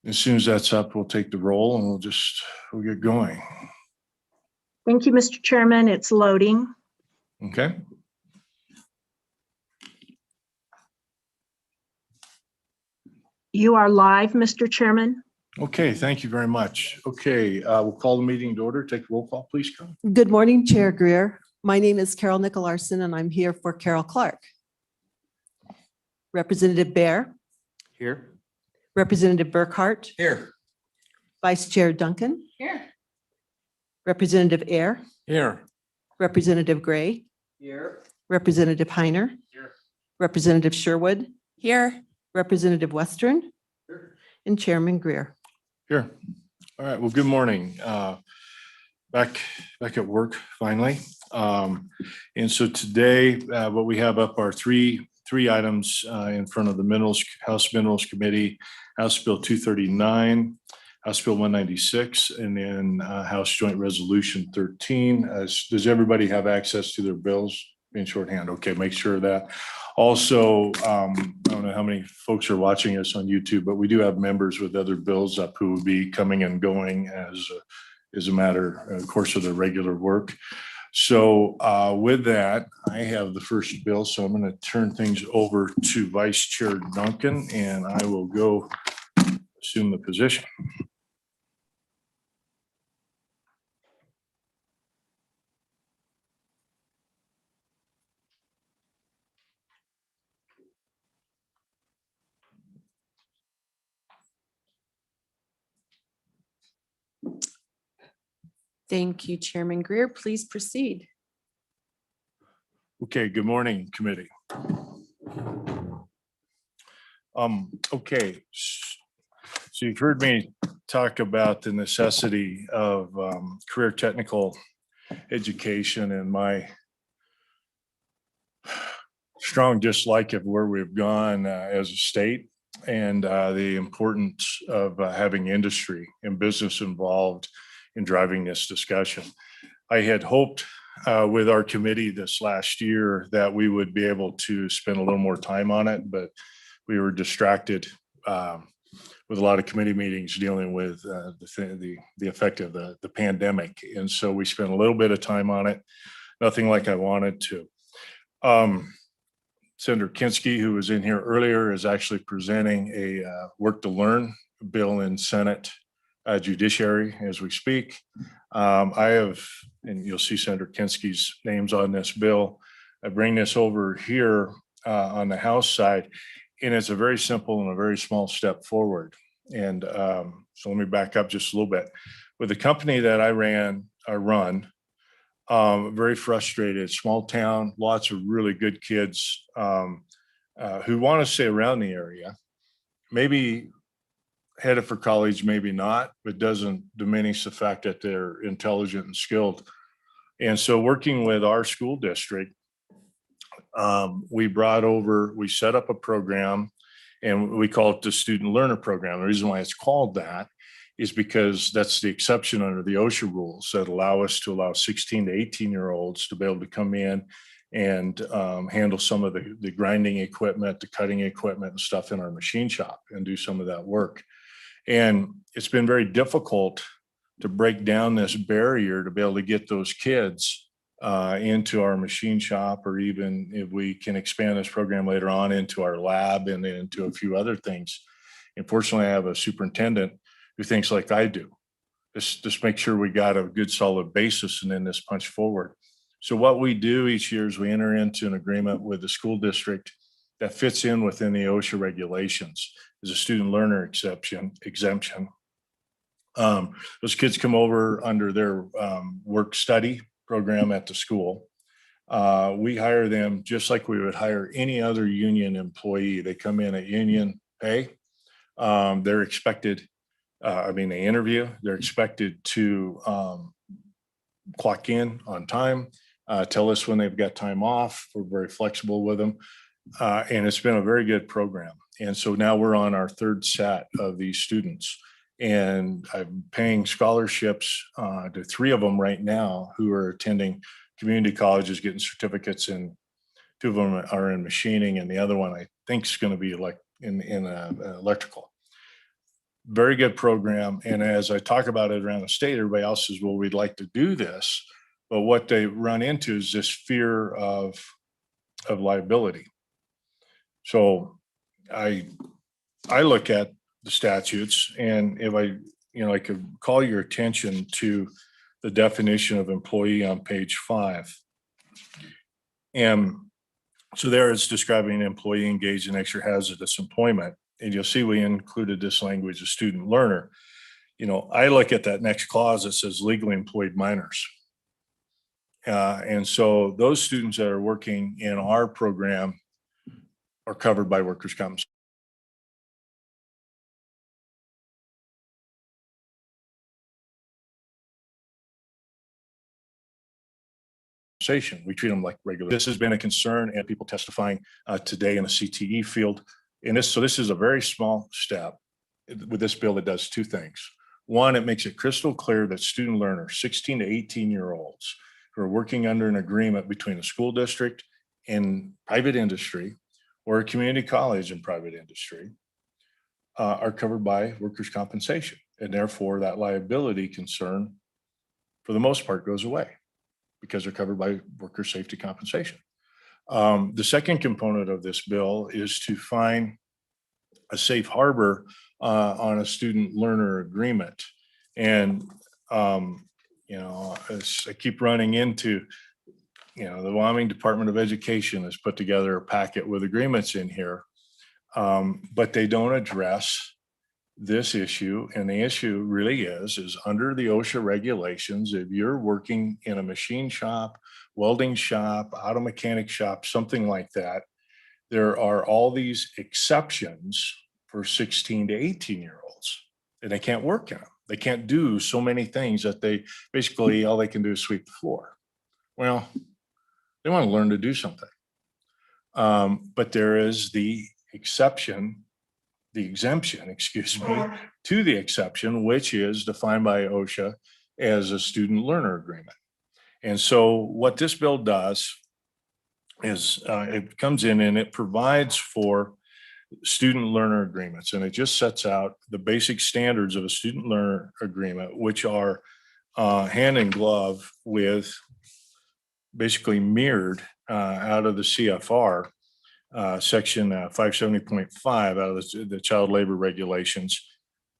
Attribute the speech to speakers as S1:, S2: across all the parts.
S1: As soon as that's up, we'll take the roll and we'll get going.
S2: Thank you, Mr. Chairman. It's loading.
S1: Okay.
S2: You are live, Mr. Chairman.
S1: Okay, thank you very much. Okay, we'll call the meeting to order. Take a roll call, please, Carol.
S3: Good morning, Chair Greer. My name is Carol Nicolarson, and I'm here for Carol Clark. Representative Bear,
S1: Here.
S3: Representative Burkhart,
S1: Here.
S3: Vice Chair Duncan.
S2: Here.
S3: Representative Ayer,
S1: Here.
S3: Representative Gray,
S1: Here.
S3: Representative Heiner,
S1: Here.
S3: Representative Sherwood,
S4: Here.
S3: Representative Western,
S1: Here.
S3: and Chairman Greer.
S1: Here. All right, well, good morning. Back at work finally. And so today, what we have up are three items in front of the House Minerals Committee, House Bill 239, House Bill 196, and then House Joint Resolution 13. Does everybody have access to their bills in shorthand? Okay, make sure of that. Also, I don't know how many folks are watching us on YouTube, but we do have members with other bills up who will be coming and going as a matter, of course, of their regular work. So with that, I have the first bill, so I'm going to turn things over to Vice Chair Duncan, and I will go assume the position.
S4: Thank you, Chairman Greer. Please proceed.
S1: Okay, good morning, committee. Okay, so you've heard me talk about the necessity of career technical education and my strong dislike of where we've gone as a state and the importance of having industry and business involved in driving this discussion. I had hoped with our committee this last year that we would be able to spend a little more time on it, but we were distracted with a lot of committee meetings dealing with the effect of the pandemic. And so we spent a little bit of time on it, nothing like I wanted to. Senator Kinski, who was in here earlier, is actually presenting a work to learn bill in Senate Judiciary as we speak. I have, and you'll see Senator Kinski's names on this bill. I bring this over here on the House side, and it's a very simple and a very small step forward. And so let me back up just a little bit. With the company that I run, very frustrated, small town, lots of really good kids who want to stay around the area, maybe headed for college, maybe not, but doesn't diminish the fact that they're intelligent and skilled. And so working with our school district, we set up a program and we call it the Student Learner Program. The reason why it's called that is because that's the exception under the OSHA rules that allow us to allow 16 to 18-year-olds to be able to come in and handle some of the grinding equipment, the cutting equipment and stuff in our machine shop and do some of that work. And it's been very difficult to break down this barrier to be able to get those kids into our machine shop, or even if we can expand this program later on into our lab and into a few other things. Unfortunately, I have a superintendent who thinks like I do. Just make sure we got a good solid basis and then this punch forward. So what we do each year is we enter into an agreement with the school district that fits in within the OSHA regulations as a student learner exemption. Those kids come over under their work study program at the school. We hire them just like we would hire any other union employee. They come in at union pay. They're expected, they interview, they're expected to clock in on time, tell us when they've got time off. We're very flexible with them. And it's been a very good program. And so now we're on our third set of these students. And I'm paying scholarships to 3 of them right now who are attending community colleges, getting certificates, and 2 of them are in machining, and the other one I think is going to be like in electrical. very good program. And as I talk about it around the state, everybody else says, well, we'd like to do this. But what they run into is this fear of liability. So I look at the statutes, and if I could call your attention to the definition of employee on page 5. And so there it's describing an employee engaged in extra hazardous employment. And you'll see we included this language of student learner. I look at that next clause that says legally employed minors. And so those students that are working in our program are covered by workers' compensation. We treat them like regular. This has been a concern, and people testifying today in the CTE field. And this is a very small step with this bill that does two things. One, it makes it crystal clear that student learners, 16 to 18-year-olds who are working under an agreement between a school district and private industry, or a community college and private industry, are covered by workers' compensation. And therefore that liability concern, for the most part, goes away because they're covered by workers' safety compensation. The second component of this bill is to find a safe harbor on a student learner agreement. And, as I keep running into, the Wyoming Department of Education has put together a packet with agreements in here, but they don't address this issue. And the issue really is under the OSHA regulations, if you're working in a machine shop, welding shop, auto mechanic shop, something like that, there are all these exceptions for 16 to 18-year-olds, and they can't work in them. They can't do so many things that basically all they can do is sweep the floor. Well, they want to learn to do something. But there is the exemption, to the exception, which is defined by OSHA as a student learner agreement. And so what this bill does is it comes in and it provides for student learner agreements, and it just sets out the basic standards of a student learner agreement, which are hand in glove with, basically mirrored out of the CFR section 570.5 out of the child labor regulations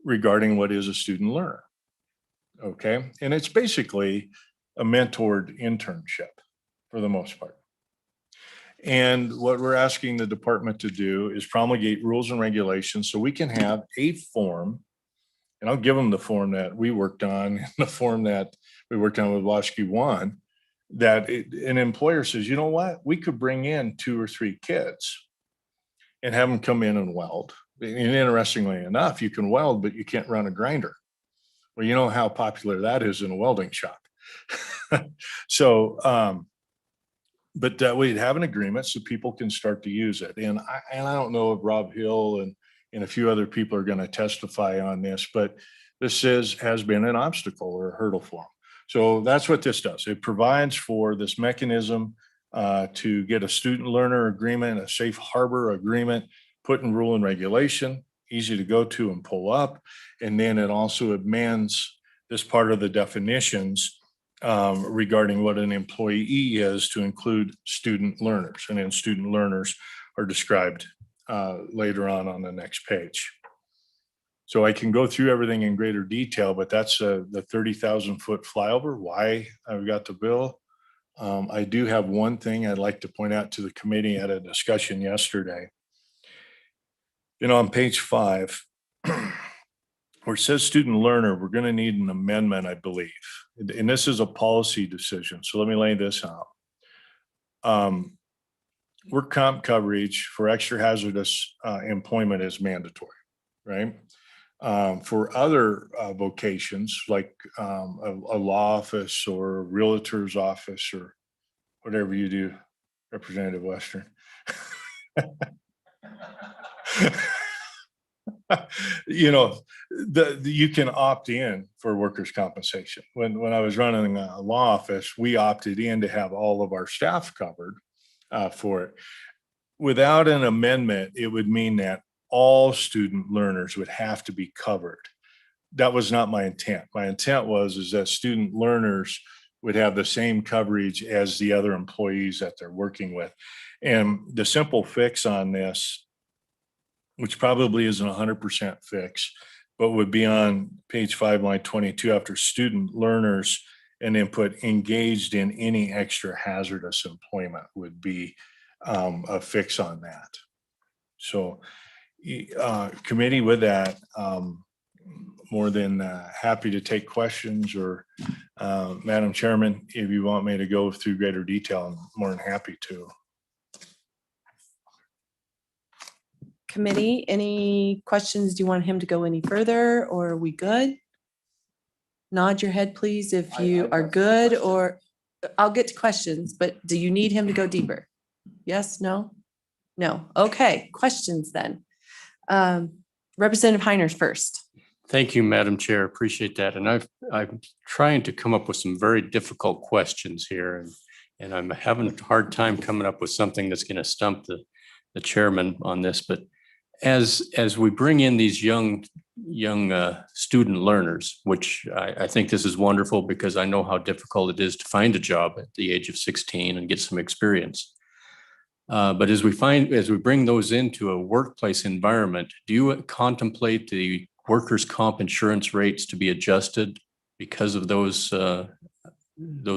S1: regarding what is a student learner. Okay, and it's basically a mentored internship for the most part. And what we're asking the department to do is promulgate rules and regulations so we can have a form, and I'll give them the form that we worked on, the form that we worked on with WASHKI 1, that an employer says, you know what, we could bring in 2 or 3 kids and have them come in and weld. And interestingly enough, you can weld, but you can't run a grinder. Well, you know how popular that is in a welding shop. So, but we'd have an agreement so people can start to use it. And I don't know if Rob Hill and a few other people are going to testify on this, but this has been an obstacle or a hurdle for them. So that's what this does. It provides for this mechanism to get a student learner agreement, a safe harbor agreement, put in rule and regulation, easy to go to and pull up. And then it also amends this part of the definitions regarding what an employee is to include student learners. And then student learners are described later on the next page. So I can go through everything in greater detail, but that's the 30,000-foot flyover, why I've got the bill. I do have one thing I'd like to point out to the committee at a discussion yesterday. On page 5, where it says student learner, we're going to need an amendment, I believe. And this is a policy decision. So let me lay this out. Work comp coverage for extra hazardous employment is mandatory, right? For other vocations like a law office or a realtor's office or whatever you do, Representative Western. You can opt in for workers' compensation. When I was running a law office, we opted in to have all of our staff covered for it. Without an amendment, it would mean that all student learners would have to be covered. That was not my intent. My intent is that student learners would have the same coverage as the other employees that they're working with. And the simple fix on this, which probably isn't 100% fix, but would be on page 5, line 22, after student learners, and then put engaged in any extra hazardous employment would be a fix on that. So committee, with that, more than happy to take questions, or Madam Chairman, if you want me to go through greater detail, I'm more than happy to.
S4: Committee, any questions? Do you want him to go any further, or are we good? Nod your head, please, if you are good, or I'll get to questions, but do you need him to go deeper? Yes, no? No. Okay, questions then. Representative Heiners first.
S5: Thank you, Madam Chair. Appreciate that. And I'm trying to come up with some very difficult questions here, and I'm having a hard time coming up with something that's going to stump the chairman on this. But as we bring in these young student learners, which I think this is wonderful, because I know how difficult it is to find a job at the age of 16 and get some experience. But as we bring those into a workplace environment, do you contemplate the workers' comp insurance rates to be adjusted because of those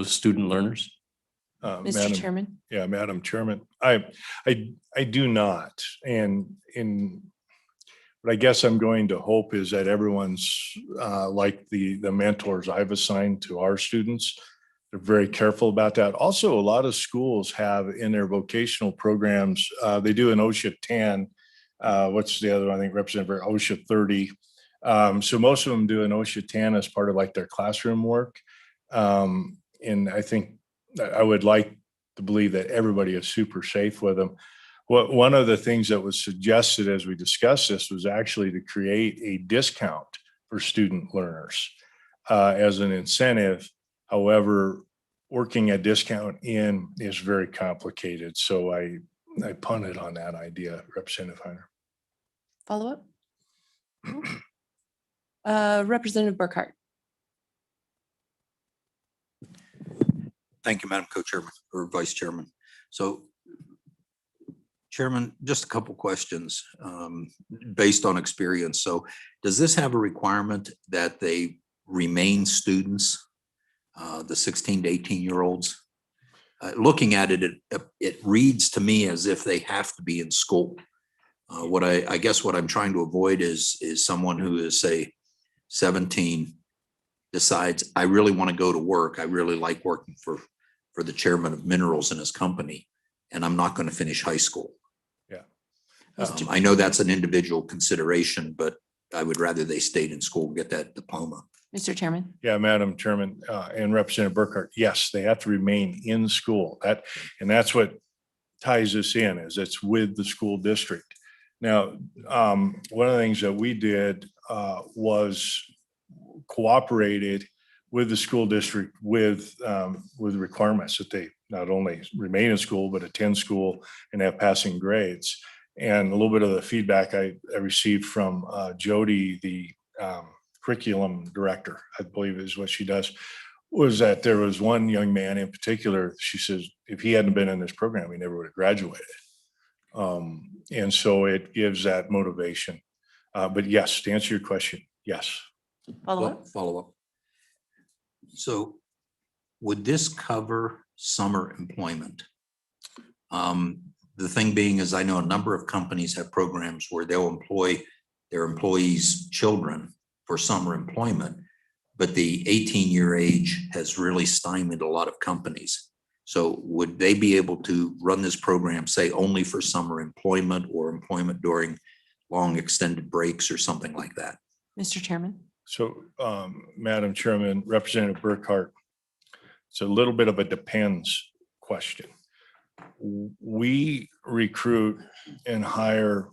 S5: student learners?
S4: Mr. Chairman.
S1: Yeah, Madam Chairman, I do not. And what I guess I'm going to hope is that everyone's like the mentors I've assigned to our students. They're very careful about that. Also, a lot of schools have in their vocational programs, they do an OSHA 10. What's the other one? I think Representative OSHA 30. So most of them do an OSHA 10 as part of like their classroom work. And I think I would like to believe that everybody is super safe with them. One of the things that was suggested as we discussed this was actually to create a discount for student learners as an incentive. However, working a discount in is very complicated. So I punted on that idea, Representative Heiner.
S4: Follow up. Representative Burkhart.
S6: Thank you, Madam Co-Chairman or Vice Chairman. So, Chairman, just a couple questions based on experience. So, does this have a requirement that they remain students, the 16 to 18-year-olds? Looking at it, it reads to me as if they have to be in school. What I guess what I'm trying to avoid is someone who is, say, 17, decides, I really want to go to work. I really like working for the chairman of minerals in his company, and I'm not going to finish high school.
S1: Yeah.
S6: I know that's an individual consideration, but I would rather they stayed in school, get that diploma.
S4: Mr. Chairman.
S1: Yeah, Madam Chairman, and Representative Burkhart, yes, they have to remain in school. And that's what ties us in, is it's with the school district. Now, one of the things that we did was cooperated with the school district with requirements that they not only remain in school, but attend school and have passing grades. And a little bit of the feedback I received from Jody, the curriculum director, I believe is what she does, was that there was one young man in particular, she says, if he hadn't been in this program, he never would have graduated. And so it gives that motivation. But yes, to answer your question, yes.
S6: Follow up. So would this cover summer employment? The thing being is, I know a number of companies have programs where they'll employ their employees' children for summer employment, but the 18-year age has really stymied a lot of companies. So would they be able to run this program, say, only for summer employment or employment during long extended breaks or something like that?
S4: Mr. Chairman.
S1: So, Madam Chairman, Representative Burkhart, it's a little bit of a depends question. We recruit and hire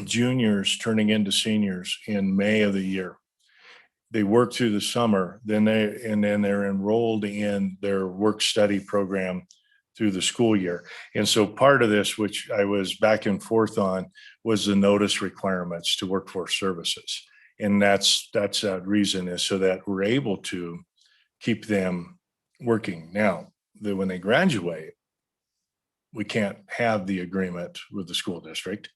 S1: juniors turning into seniors in May of the year. They work through the summer, then they're enrolled in their work study program through the school year. And so part of this, which I was back and forth on, was the notice requirements to workforce services. And that's that reason, is so that we're able to keep them working. Now, when they graduate, we can't have the agreement with the school district,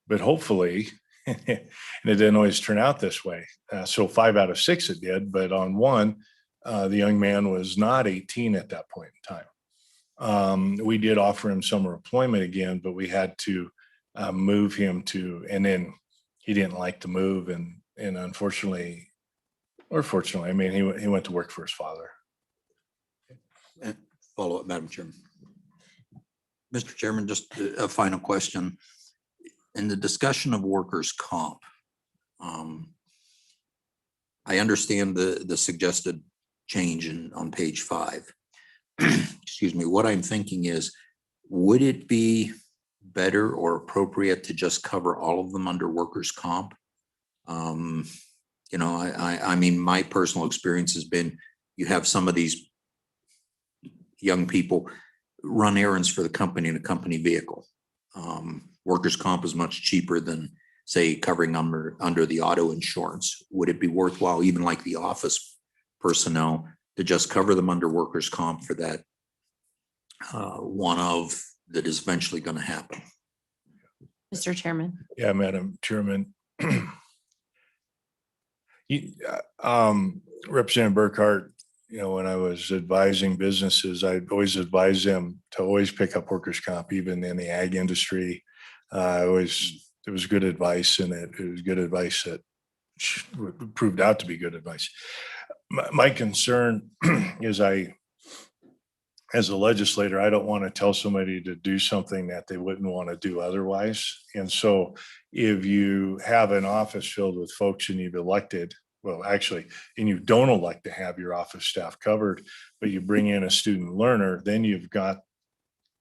S1: but hopefully, and it didn't always turn out this way. So 5 out of 6 it did, but on one, the young man was not 18 at that point in time. We did offer him summer employment again, but we had to move him to, and then he didn't like the move, and unfortunately, or fortunately, I mean, he went to work for his father.
S6: Follow up, Madam Chairman. Mr. Chairman, just a final question. In the discussion of workers' comp, I understand the suggested change on page 5. Excuse me. What I'm thinking is, would it be better or appropriate to just cover all of them under workers' comp? I mean, my personal experience has been, you have some of these young people run errands for the company in a company vehicle. Workers' comp is much cheaper than, say, covering under the auto insurance. Would it be worthwhile, even like the office personnel, to just cover them under workers' comp for that one-of that is eventually going to happen?
S4: Mr. Chairman.
S1: Yeah, Madam Chairman. Representative Burkhart, when I was advising businesses, I'd always advise them to always pick up workers' comp, even in the ag industry. It was good advice, and it was good advice that proved out to be good advice. My concern is, as a legislator, I don't want to tell somebody to do something that they wouldn't want to do otherwise. And so if you have an office filled with folks and you've elected, and you don't elect to have your office staff covered, but you bring in a student learner, then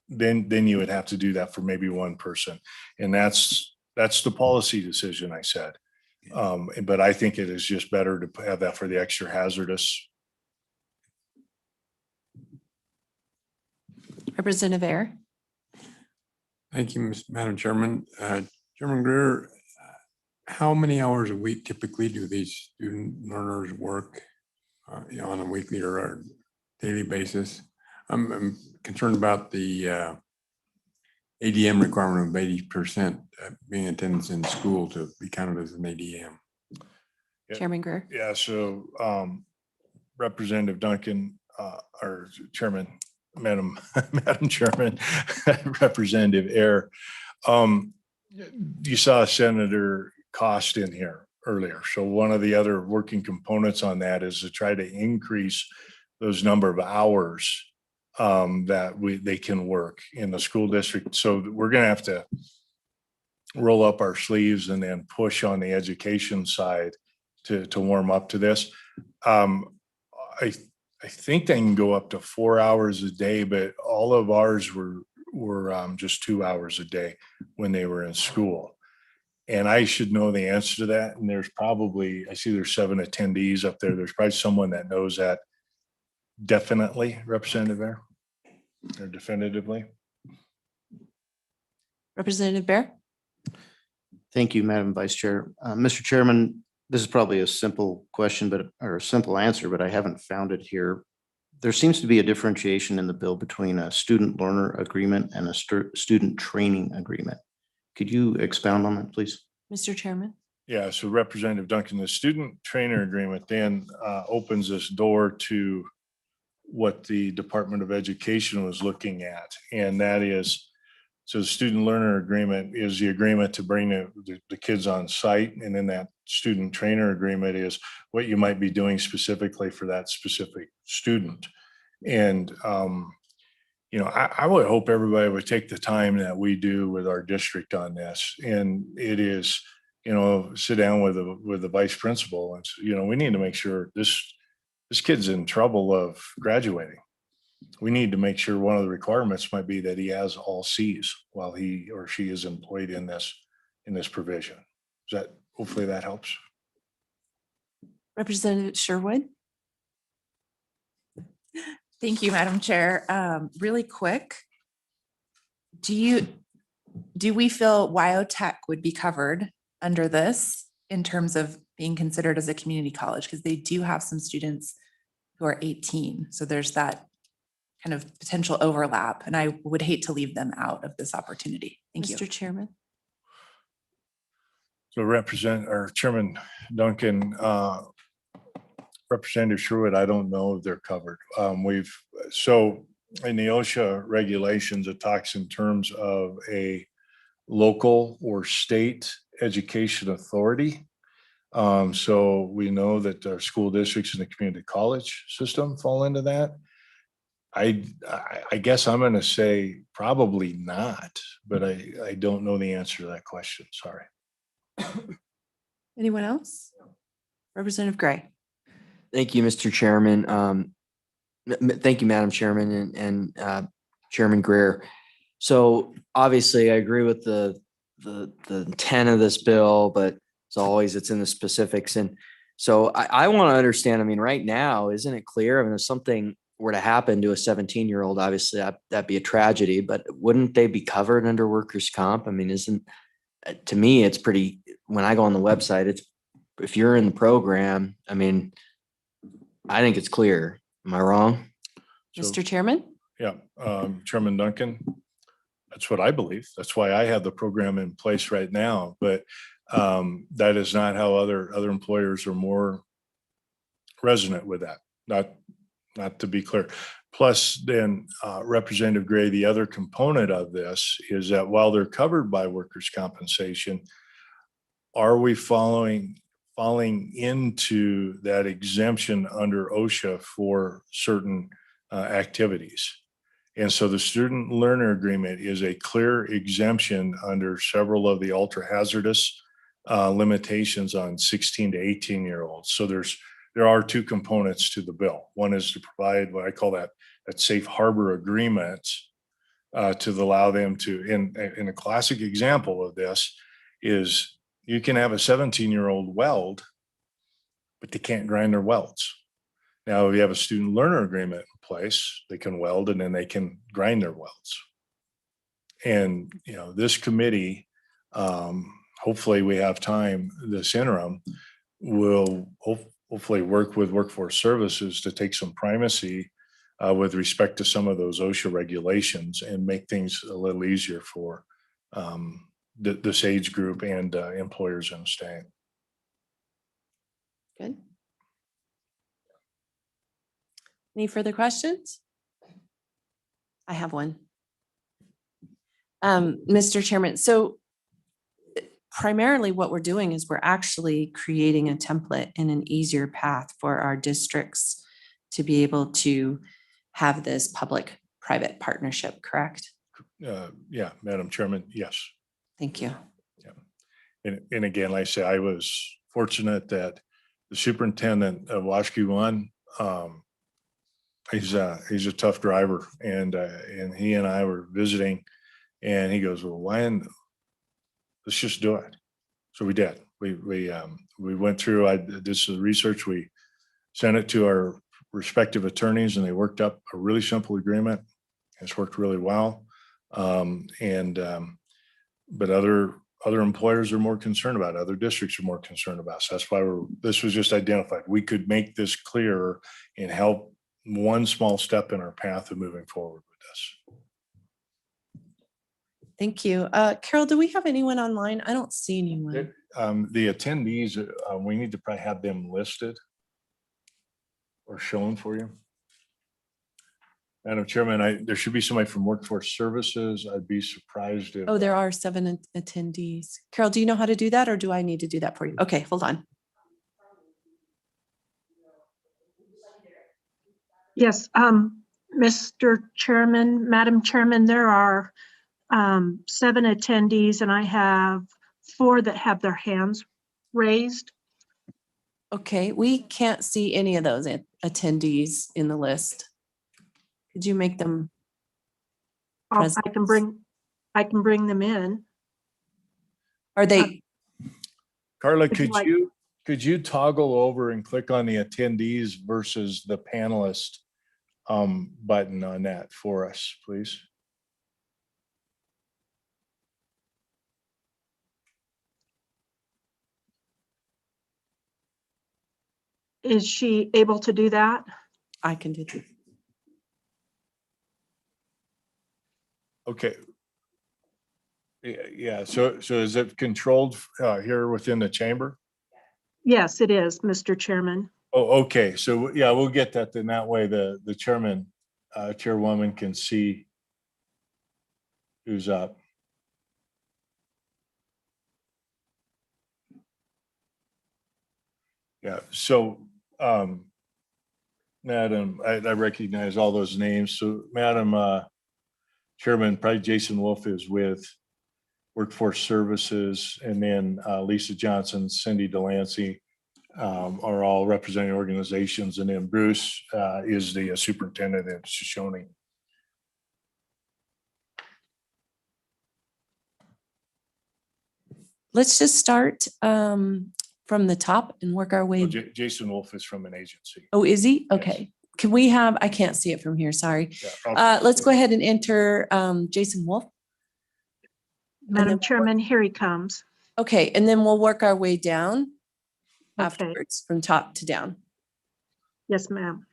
S1: then you would have to do that for maybe one person. And that's the policy decision, I said. But I think it is just better to have that for the extra hazardous.
S4: Representative Ayer.
S7: Thank you, Madam Chairman. Chairman Greer, how many hours a week typically do these student learners work on a weekly or daily basis? I'm concerned about the ADM requirement of 80% being attendance in school to be counted as an ADM.
S1: Yeah.
S4: Chairman Greer.
S1: Yeah, so Representative Duncan, or Chairman, Madam Chairman, Representative Ayer, you saw Senator Cost in here earlier. So one of the other working components on that is to try to increase those number of hours that they can work in the school district. So we're going to have to roll up our sleeves and then push on the education side to warm up to this. I think they can go up to 4 hours a day, but all of ours were just 2 hours a day when they were in school. And I should know the answer to that. And there's probably, I see there's 7 attendees up there. There's probably someone that knows that definitely, Representative Ayer, or definitively.
S4: Representative Bear.
S8: Thank you, Madam Vice Chair. Mr. Chairman, this is probably a simple question, or a simple answer, but I haven't found it here. There seems to be a differentiation in the bill between a student learner agreement and a student training agreement. Could you expound on that, please?
S4: Mr. Chairman.
S1: Yeah, so Representative Duncan, the student trainer agreement then opens this door to what the Department of Education was looking at. And that is, so the student learner agreement is the agreement to bring the kids on site. And then that student trainer agreement is what you might be doing specifically for that specific student. And, I would hope everybody would take the time that we do with our district on this. And it is, sit down with the vice principal and, we need to make sure this kid's in trouble of graduating. We need to make sure one of the requirements might be that he has all C's while he or she is employed in this provision. Hopefully that helps.
S4: Representative Sherwood.
S9: Thank you, Madam Chair. Really quick. Do we feel WyoTech would be covered under this in terms of being considered as a community college? Because they do have some students who are 18. So there's that kind of potential overlap, and I would hate to leave them out of this opportunity. Thank you.
S4: Mr. Chairman?
S1: So Chairman Duncan, Representative Sherwood, I don't know if they're covered. So in the OSHA regulations, it talks in terms of a local or state education authority. So we know that our school districts and the community college system fall into that. I guess I'm going to say probably not, but I don't know the answer to that question. Sorry.
S4: Anyone else? Representative Gray?
S10: Thank you, Mr. Chairman. Thank you, Madam Chairman and Chairman Greer. So obviously I agree with the intent of this bill, but as always, it's in the specifics. And so I want to understand, I mean, right now, isn't it clear? I mean, if something were to happen to a 17-year-old, obviously that'd be a tragedy, but wouldn't they be covered under workers' comp? I mean, to me, it's pretty, when I go on the website, if you're in the program, I mean, I think it's clear. Am I wrong?
S4: Mr. Chairman?
S1: Yeah, Chairman Duncan, that's what I believe. That's why I have the program in place right now. But that is not how other employers are more resonant with that. Not to be clear. Plus, then Representative Gray, the other component of this is that while they're covered by workers' compensation, are we falling into that exemption under OSHA for certain activities? And so the student learner agreement is a clear exemption under several of the ultra hazardous limitations on 16 to 18-year-olds. So there are two components to the bill. One is to provide what I call that safe harbor agreement to allow them to, in a classic example of this is you can have a 17-year-old weld, but they can't grind their welds. Now, if you have a student learner agreement in place, they can weld and then they can grind their welds. And, this committee, hopefully we have time this interim, will hopefully work with Workforce Services to take some primacy with respect to some of those OSHA regulations and make things a little easier for this age group and employers in the state.
S4: Good. Any further questions? I have one. Mr. Chairman, so primarily what we're doing is we're actually creating a template and an easier path for our districts to be able to have this public-private partnership, correct?
S1: Yeah, Madam Chairman, yes.
S4: Thank you.
S1: And again, like I say, I was fortunate that the superintendent of Washakie One, he's a tough driver, and he and I were visiting, and he goes, "Well, let's just do it." So we did. We went through. I did some research. We sent it to our respective attorneys, and they worked up a really simple agreement. It's worked really well, but other employers are more concerned about it. Other districts are more concerned about it. So that's why this was just identified. We could make this clearer and help one small step in our path of moving forward with this.
S4: Thank you. Carol, do we have anyone online? I don't see anyone.
S1: The attendees, we need to probably have them listed or shown for you. Madam Chairman, there should be somebody from Workforce Services. I'd be surprised if.
S4: Oh, there are 7 attendees. Carol, do you know how to do that, or do I need to do that for you? Okay, hold on.
S2: Yes, Mr. Chairman, Madam Chairman, there are 7 attendees, and I have 4 that have their hands raised.
S4: Okay, we can't see any of those attendees in the list. Could you make them?
S2: I can bring them in.
S4: Are they?
S1: Carla,
S2: Would you like-
S1: could you toggle over and click on the attendees versus the panelist button on that for us, please.
S2: Is she able to do that?
S4: I can do that.
S1: Okay. Yeah, so is it controlled here within the chamber?
S2: Yes, it is, Mr. Chairman.
S1: Oh, okay, so yeah, we'll get that, then that way the chairman, chairwoman can see who's up. Yeah, so, Madam, I recognize all those names. So Madam Chairman, probably Jason Wolf is with Workforce Services, and then Lisa Johnson, Cindy Delancey are all representing organizations, and then Bruce is the superintendent at Shoshone.
S4: Let's just start from the top and work our way.
S1: Jason Wolf is from an agency.
S4: Oh, is he?
S1: Yes.
S4: Okay. Can we have, I can't see it from here, sorry.
S1: Yeah,
S4: Let's go ahead and enter Jason Wolf.
S2: Madam
S4: then-
S2: Chairman, here he comes.
S4: Okay, and then we'll work our way down
S2: Okay.
S4: afterwards from top to down.
S2: Yes, ma'am.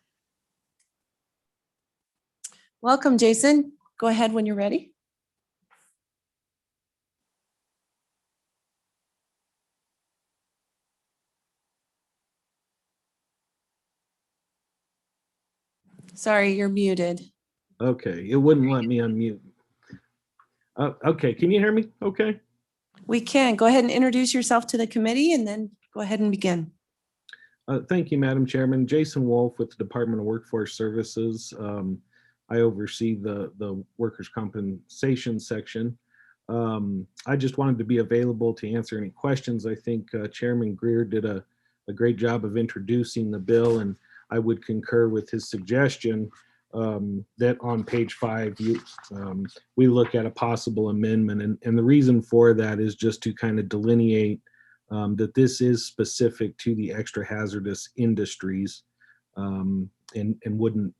S4: Welcome, Jason. Go ahead when you're ready. Sorry, you're muted.
S11: Okay, it wouldn't let me unmute. Okay, can you hear me? Okay.
S4: We can. Go ahead and introduce yourself to the committee and then go ahead and begin.
S11: Thank you, Madam Chairman. Jason Wolf with the Department of Workforce Services. I oversee the workers' compensation section. I just wanted to be available to answer any questions. I think Chairman Greer did a great job of introducing the bill, and I would concur with his suggestion that on page 5, we look at a possible amendment. And the reason for that is just to kind of delineate that this is specific to the extra hazardous industries and wouldn't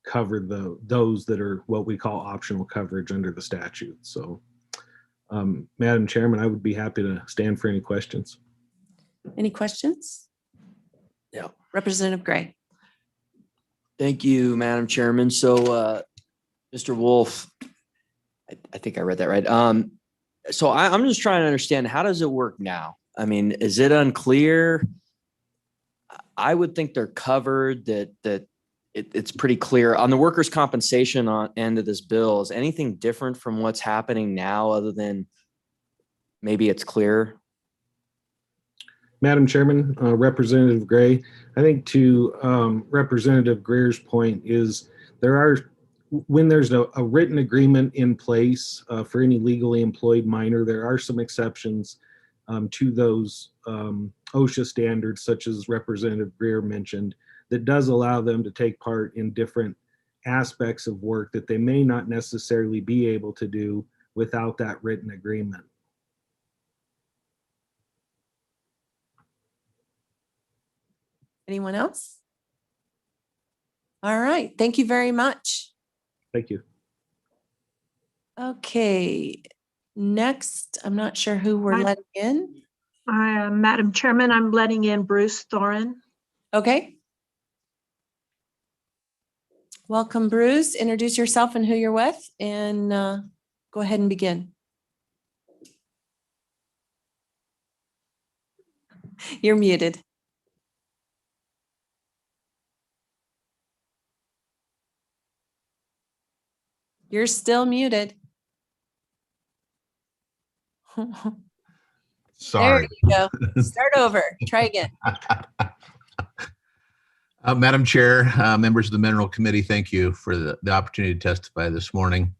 S11: cover those that are what we call optional coverage under the statute. So, Madam Chairman, I would be happy to stand for any questions.
S4: Any questions?
S10: Yeah.
S4: Representative Gray.
S10: Thank you, Madam Chairman. So, Mr. Wolf, I think I read that right. So I'm just trying to understand, how does it work now? I mean, is it unclear? I would think they're covered, that it's pretty clear. On the workers' compensation end of this bill, is anything different from what's happening now other than maybe it's clear?
S11: Madam Chairman, Representative Gray, I think to Representative Greer's point is when there's a written agreement in place for any legally employed minor, there are some exceptions to those OSHA standards, such as Representative Greer mentioned, that does allow them to take part in different aspects of work that they may not necessarily be able to do without that written agreement.
S4: Anyone else? All right. Thank you very much.
S11: Thank you.
S4: Okay. Next, I'm not sure who we're
S2: Hi.
S4: letting in.
S2: Madam Chairman, I'm letting in Bruce Thoren.
S4: Okay. Welcome, Bruce. Introduce yourself and who you're with, and go ahead and begin. You're muted. You're still muted.
S12: Sorry.
S4: There you go. Start over. Try again.
S12: Madam Chair, members of the Mineral Committee, thank you for the opportunity to testify this morning.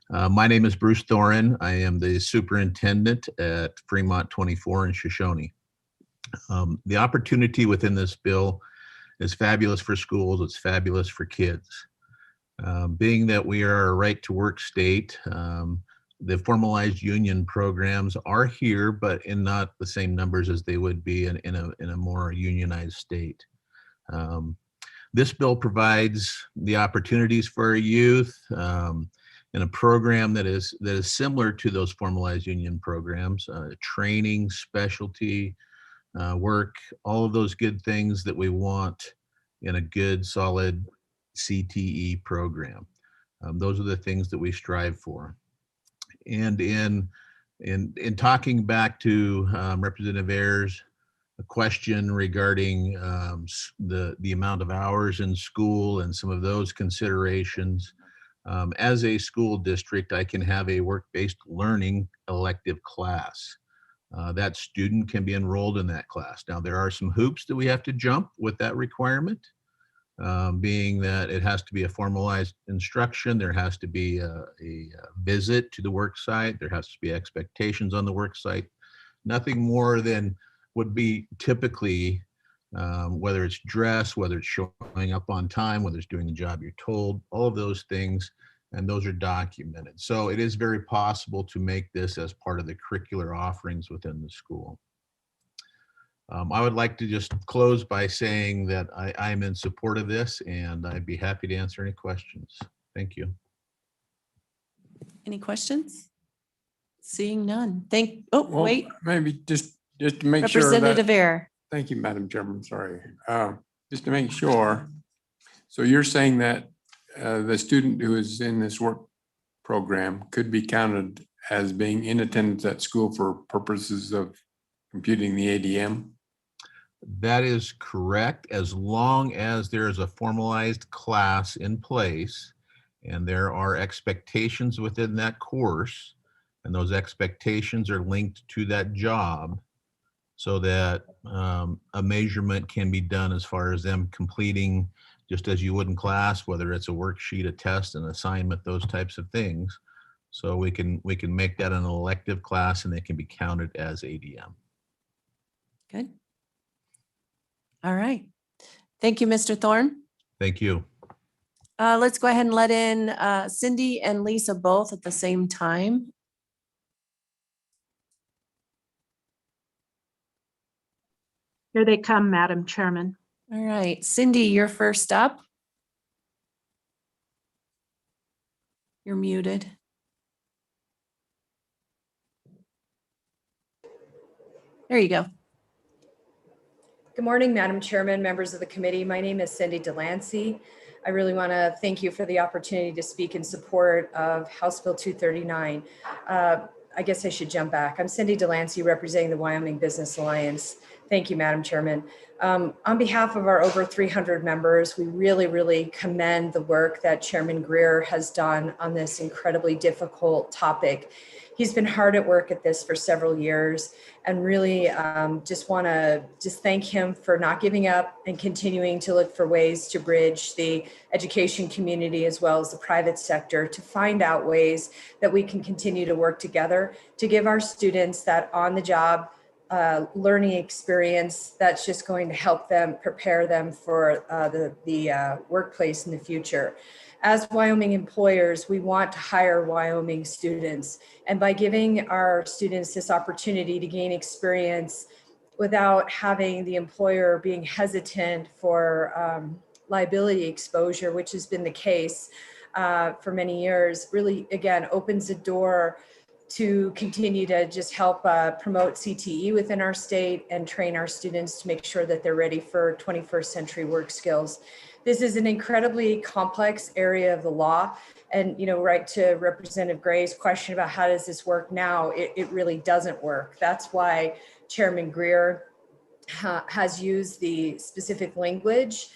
S12: My name is Bruce Thoren. I am the superintendent at Fremont 24 in Shoshone. The opportunity within this bill is fabulous for schools. It's fabulous for kids. Being that we are a right to work state, the formalized union programs are here, but in not the same numbers as they would be in a more unionized state. This bill provides the opportunities for our youth in a program that is similar to those formalized union programs, training, specialty, work, all of those good things that we want in a good, solid CTE program. Those are the things that we strive for. And in talking back to Representative Ayers, a question regarding the amount of hours in school and some of those considerations. As a school district, I can have a work-based learning elective class. That student can be enrolled in that class. Now, there are some hoops that we have to jump with that requirement, being that it has to be a formalized instruction. There has to be a visit to the work site. There has to be expectations on the work site. Nothing more than would be typically, whether it's dress, whether it's showing up on time, whether it's doing the job you're told, all of those things, and those are documented. So it is very possible to make this as part of the curricular offerings within the school. I would like to just close by saying that I'm in support of this, and I'd be happy to answer any questions. Thank you.
S4: Any questions? Seeing none.
S7: Well,
S4: Wait,
S7: maybe just to make sure
S4: Representative
S7: that,
S4: Ayer.
S7: thank you, Madam Chairman, sorry. Just to make sure, so you're saying that the student who is in this work program could be counted as being in attendance at school for purposes of computing the ADM?
S12: That is correct, as long as there is a formalized class in place and there are expectations within that course, and those expectations are linked to that job so that a measurement can be done as far as them completing, just as you would in class, whether it's a worksheet, a test, an assignment, those types of things. So we can make that an elective class and they can be counted as ADM.
S4: Good. All right. Thank you, Mr. Thorne.
S12: Thank you.
S4: Let's go ahead and let in Cindy and Lisa both at the same time.
S2: Here they come, Madam Chairman.
S4: All right, Cindy, you're first up. You're muted. There you go.
S13: Good morning, Madam Chairman, members of the committee. My name is Cindy Delancey. I really want to thank you for the opportunity to speak in support of House Bill 239. I guess I should jump back. I'm Cindy Delancey, representing the Wyoming Business Alliance. Thank you, Madam Chairman. On behalf of our over 300 members, we really commend the work that Chairman Greer has done on this incredibly difficult topic. He's been hard at work at this for several years, and really just want to thank him for not giving up and continuing to look for ways to bridge the education community as well as the private sector to find out ways that we can continue to work together to give our students that on-the-job learning experience that's just going to help them prepare them for the workplace in the future. As Wyoming employers, we want to hire Wyoming students. And by giving our students this opportunity to gain experience without having the employer being hesitant for liability exposure, which has been the case for many years, really, again, opens the door to continue to just help promote CTE within our state and train our students to make sure that they're ready for 21st century work skills. This is an incredibly complex area of the law. And, you know, right to Representative Gray's question about how does this work now, it really doesn't work. That's why Chairman Greer has used the specific language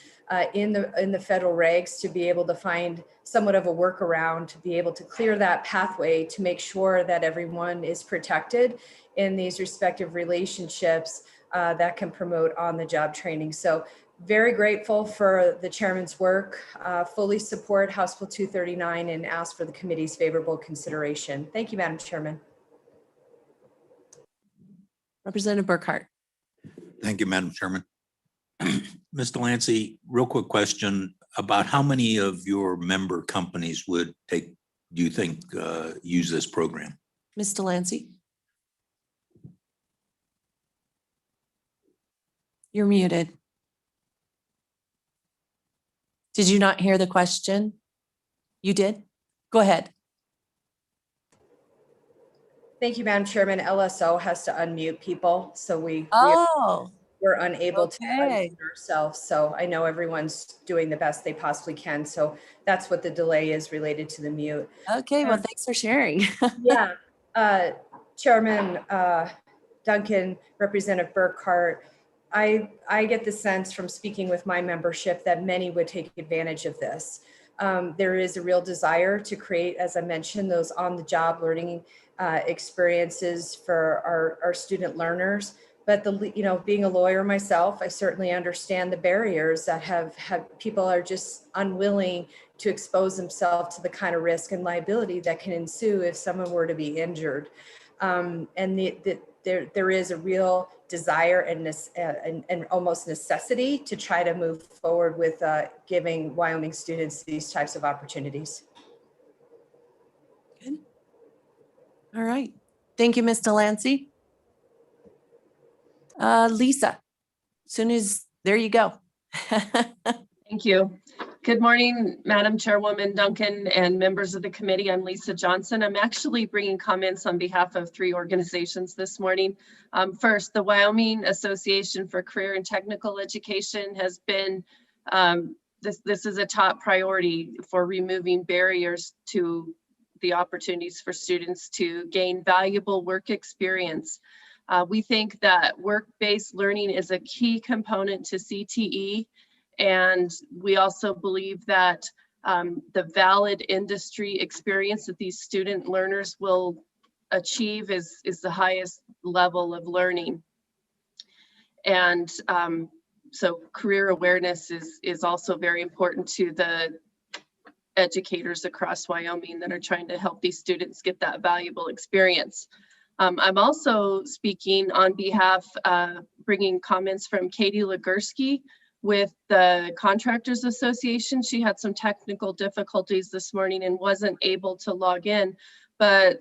S13: in the federal regs to be able to find somewhat of a workaround to be able to clear that pathway to make sure that everyone is protected in these respective relationships that can promote on-the-job training. So very grateful for the chairman's work, fully support House Bill 239 and ask for the committee's favorable consideration. Thank you, Madam Chairman.
S4: Representative Burkhart.
S6: Thank you, Madam Chairman. Ms. Delancey, real quick question about how many of your member companies do you think use this program?
S4: Ms. Delancey. You're muted. Did you not hear the question? You did? Go ahead.
S13: Thank you, Madam Chairman. LSO has to unmute people, so
S4: Oh,
S13: we're unable to
S4: okay.
S13: unmute ourselves. So I know everyone's doing the best they possibly can. So that's what the delay is related to the mute.
S4: Okay, well, thanks for sharing.
S13: Yeah, Chairman Duncan, Representative Burkhart, I get the sense from speaking with my membership that many would take advantage of this. There is a real desire to create, as I mentioned, those on-the-job learning experiences for our student learners. But being a lawyer myself, I certainly understand the barriers that have people are just unwilling to expose themselves to the kind of risk and liability that can ensue if someone were to be injured. And there is a real desire and almost necessity to try to move forward with giving Wyoming students these types of opportunities.
S4: Good. All right. Thank you, Ms. Delancey. Lisa, there you go.
S14: Thank you. Good morning, Madam Chairwoman Duncan and members of the committee. I'm Lisa Johnson. I'm actually bringing comments on behalf of 3 organizations this morning. First, the Wyoming Association for Career and Technical Education has been, this is a top priority for removing barriers to the opportunities for students to gain valuable work experience. We think that work-based learning is a key component to CTE. And we also believe that the valid industry experience that these student learners will achieve is the highest level of learning. And so career awareness is also very important to the educators across Wyoming that are trying to help these students get that valuable experience. I'm also speaking on behalf, bringing comments from Katie Legursky with the Contractors Association. She had some technical difficulties this morning and wasn't able to log in, but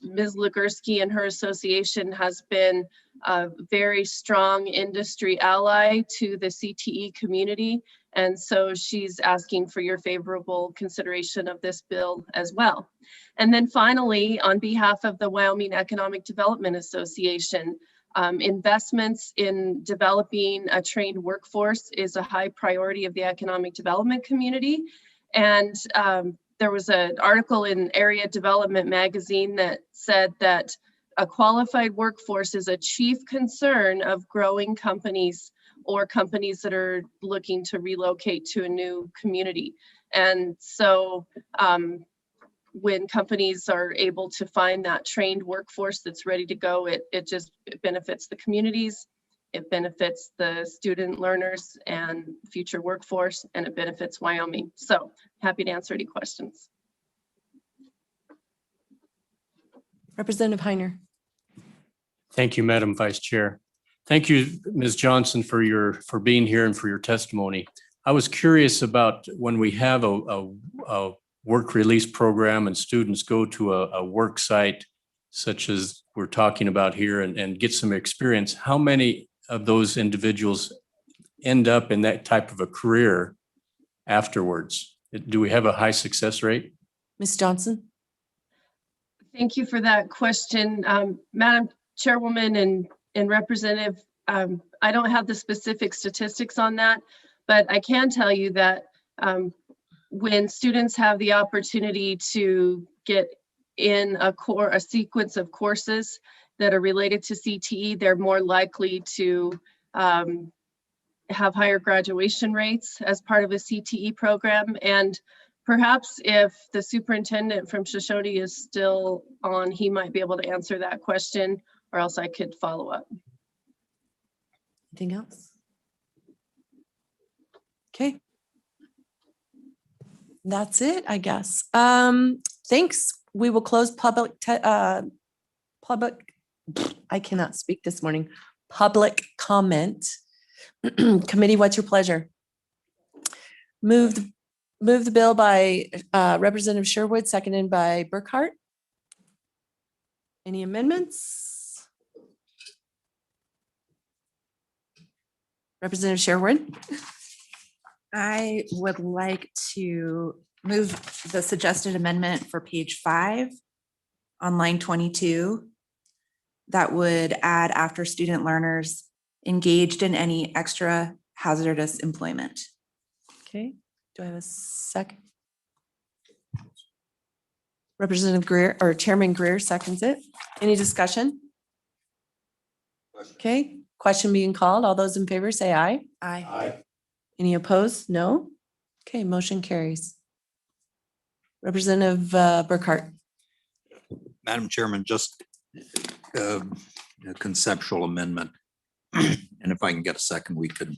S14: Ms. Legursky and her association has been a very strong industry ally to the CTE community. And so she's asking for your favorable consideration of this bill as well. And then finally, on behalf of the Wyoming Economic Development Association, investments in developing a trained workforce is a high priority of the economic development community. And there was an article in Area Development magazine that said that a qualified workforce is a chief concern of growing companies or companies that are looking to relocate to a new community. And so when companies are able to find that trained workforce that's ready to go, it benefits the communities, it benefits the student learners and future workforce, and it benefits Wyoming. So happy to answer any questions.
S4: Representative Heiner.
S5: Thank you, Madam Vice Chair. Thank you, Ms. Johnson, for being here and for your testimony. I was curious about when we have a work release program and students go to a work site such as we're talking about here and get some experience, how many of those individuals end up in that type of a career afterwards? Do we have a high success rate?
S4: Ms. Johnson.
S14: Thank you for that question, Madam Chairwoman and Representative. I don't have the specific statistics on that, but I can tell you that when students have the opportunity to get in a sequence of courses that are related to CTE, they're more likely to have higher graduation rates as part of a CTE program. And perhaps if the superintendent from Shoshone is still on, he might be able to answer that question, or else I could follow up.
S4: Anything else? Okay. That's it, I guess. Thanks. We will close I cannot speak this morning. Public comment. Committee, what's your pleasure? Move the bill by Representative Sherwood, seconded by Burkhart. Any amendments? Representative Sherwood.
S9: I would like to move the suggested amendment for page 5 on line 22. That would add after student learners engaged in any extra hazardous employment.
S4: Okay, do I have a second? Representative Greer or Chairman Greer seconds it. Any discussion? Okay, question being called. All those in favor say aye.
S9: Aye.
S4: Any opposed? No? Okay, motion carries. Representative Burkhart.
S6: Madam Chairman, just a conceptual amendment. And if I can get a second, we could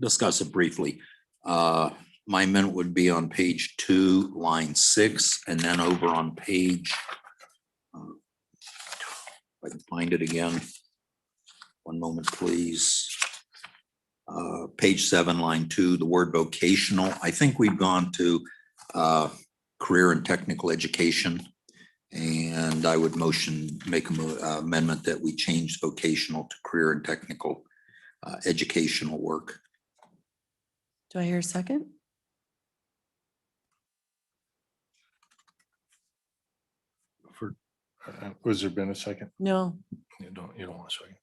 S6: discuss it briefly. My amendment would be on page 2, line 6, and then over on page, if I can find it again. One moment, please. Page 7, line 2, the word vocational. I think we've gone to career and technical education. And I would make an amendment that we change vocational to career and technical educational work.
S4: Do I hear a second?
S1: Was there been a second?
S4: No.
S1: You don't want a second.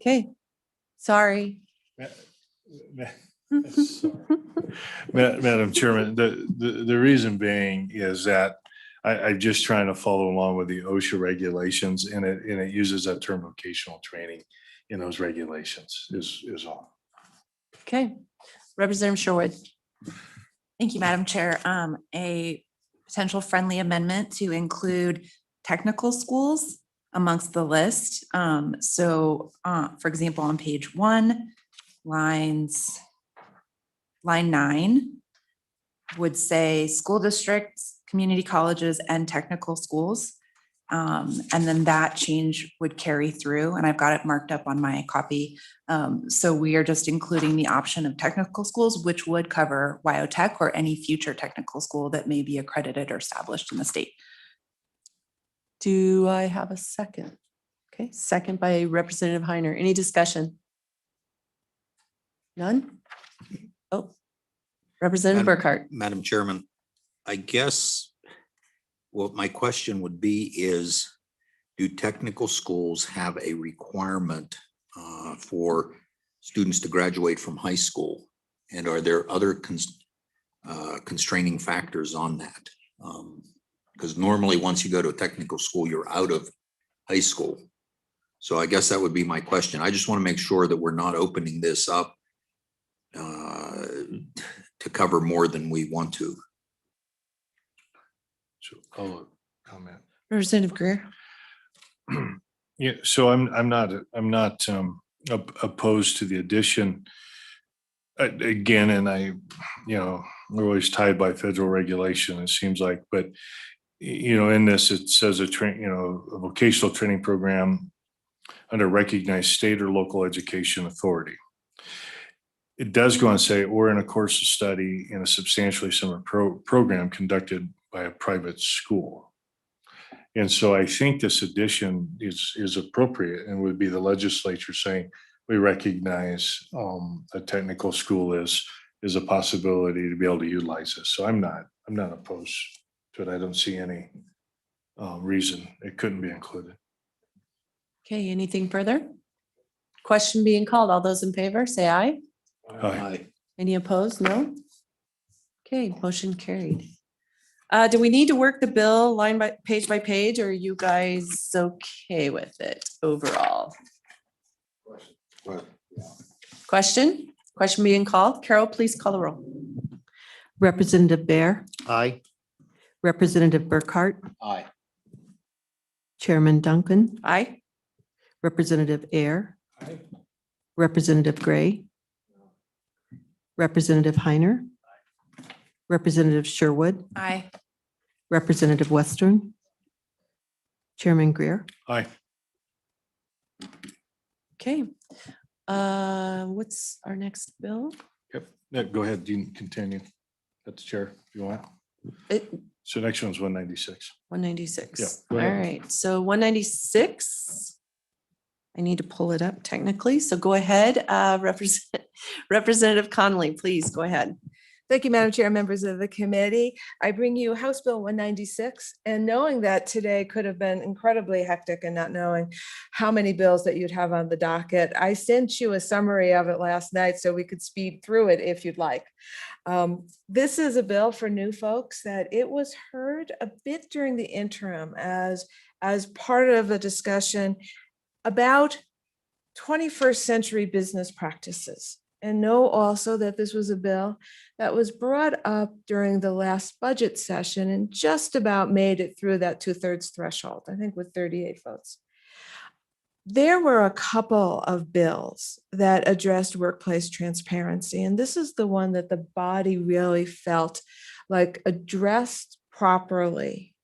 S4: Okay, sorry.
S1: Madam Chairman, the reason being is that I'm just trying to follow along with the OSHA regulations, and it uses that term vocational training in those regulations is all.
S4: Okay, Representative Sherwood.
S9: Thank you, Madam Chair. A potential friendly amendment to include technical schools amongst the list. For example, on page 1, line 9 would say school districts, community colleges, and technical schools. And then that change would carry through, and I've got it marked up on my copy. So we are just including the option of technical schools, which would cover WyoTech or any future technical school that may be accredited or established in the state.
S4: Do I have a second? Okay, second by Representative Heiner. Any discussion? None? Oh, Representative Burkhart.
S6: Madam Chairman, I guess what my question would be is, do technical schools have a requirement for students to graduate from high school? And are there other constraining factors on that? Because normally once you go to a technical school, you're out of high school. So I guess that would be my question. I just want to make sure that we're not opening this up to cover more than we want to.
S1: So I'll comment.
S4: Representative Greer.
S1: Yeah, so I'm not opposed to the addition. Again, and we're always tied by federal regulation, it seems like, but in this, it says a vocational training program under recognized state or local education authority. It does go on to say, or in a course of study in a substantially similar program conducted by a private school. And so I think this addition is appropriate and would be the legislature saying, we recognize a technical school is a possibility to be able to utilize this. So I'm not opposed to it. I don't see any reason it couldn't be included.
S4: Okay, anything further? Question being called. All those in favor, say aye.
S1: Aye.
S4: Any opposed? No? Okay, motion carried. Do we need to work the bill by page, or are you guys okay with it overall? Question being called. Carol, please call the roll.
S3: Representative Bear,
S8: Aye.
S3: Representative Burkhart,
S6: Aye.
S3: Chairman Duncan,
S4: Aye.
S3: Representative Ayer, Representative Gray, Representative Heiner, Representative Sherwood,
S9: Aye.
S3: Representative Western, Chairman Greer.
S1: Aye.
S4: Okay. What's our next bill?
S1: Yep. Yeah, go ahead. You can continue. That's chair if you want. So next one's 196.
S4: 196.
S1: Yeah, go
S4: All
S1: ahead.
S4: right, so 196. I need to pull it up technically, so go ahead, Representative Connolly, please go ahead.
S15: Thank you, Madam Chair, members of the committee. I bring you House Bill 196, and knowing that today could have been incredibly hectic and not knowing how many bills that you'd have on the docket, I sent you a summary of it last night so we could speed through it if you'd like. This is a bill for new folks that it was heard a bit during the interim as part of a discussion about 21st century business practices. And know also that this was a bill that was brought up during the last budget session and just about made it through that 2/3 threshold, I think with 38 votes. There were a couple of bills that addressed workplace transparency, and this is the one that the body really felt like addressed properly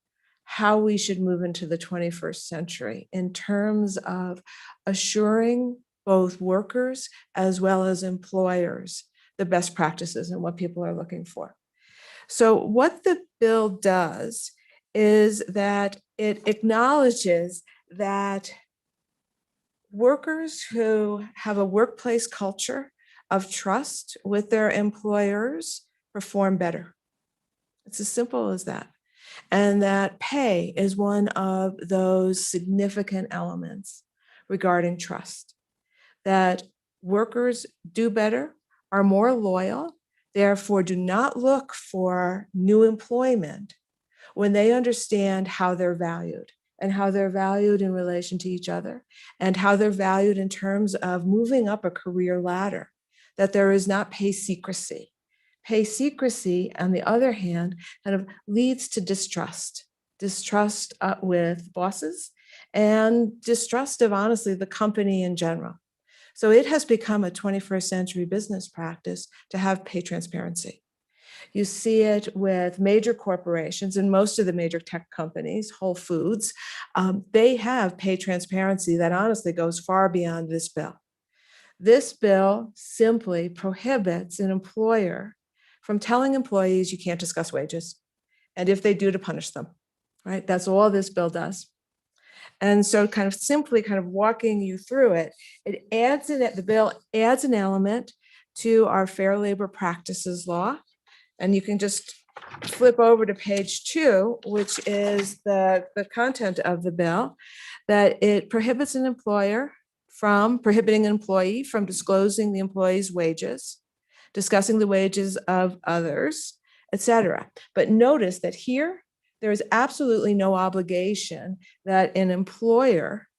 S15: how we should move into the 21st century in terms of assuring both workers as well as employers the best practices and what people are looking for. So what the bill does is that it acknowledges that workers who have a workplace culture of trust with their employers perform better. It's as simple as that. And that pay is one of those significant elements regarding trust. That workers do better, are more loyal, therefore do not look for new employment when they understand how they're valued and how they're valued in relation to each other and how they're valued in terms of moving up a career ladder, that there is not pay secrecy. Pay secrecy, on the other hand, kind of leads to distrust with bosses and distrust of, honestly, the company in general. So it has become a 21st century business practice to have pay transparency. You see it with major corporations and most of the major tech companies, Whole Foods, they have pay transparency that honestly goes far beyond this bill. This bill simply prohibits an employer from telling employees you can't discuss wages, and if they do, to punish them, right? That's all this bill does. And so kind of simply kind of walking you through it, the bill adds an element to our Fair Labor Practices Law. And you can just flip over to page 2, which is the content of the bill, that it prohibits an employer from prohibiting an employee from disclosing the employee's wages, discussing the wages of others, etc. But notice that here, there is absolutely no obligation that an employer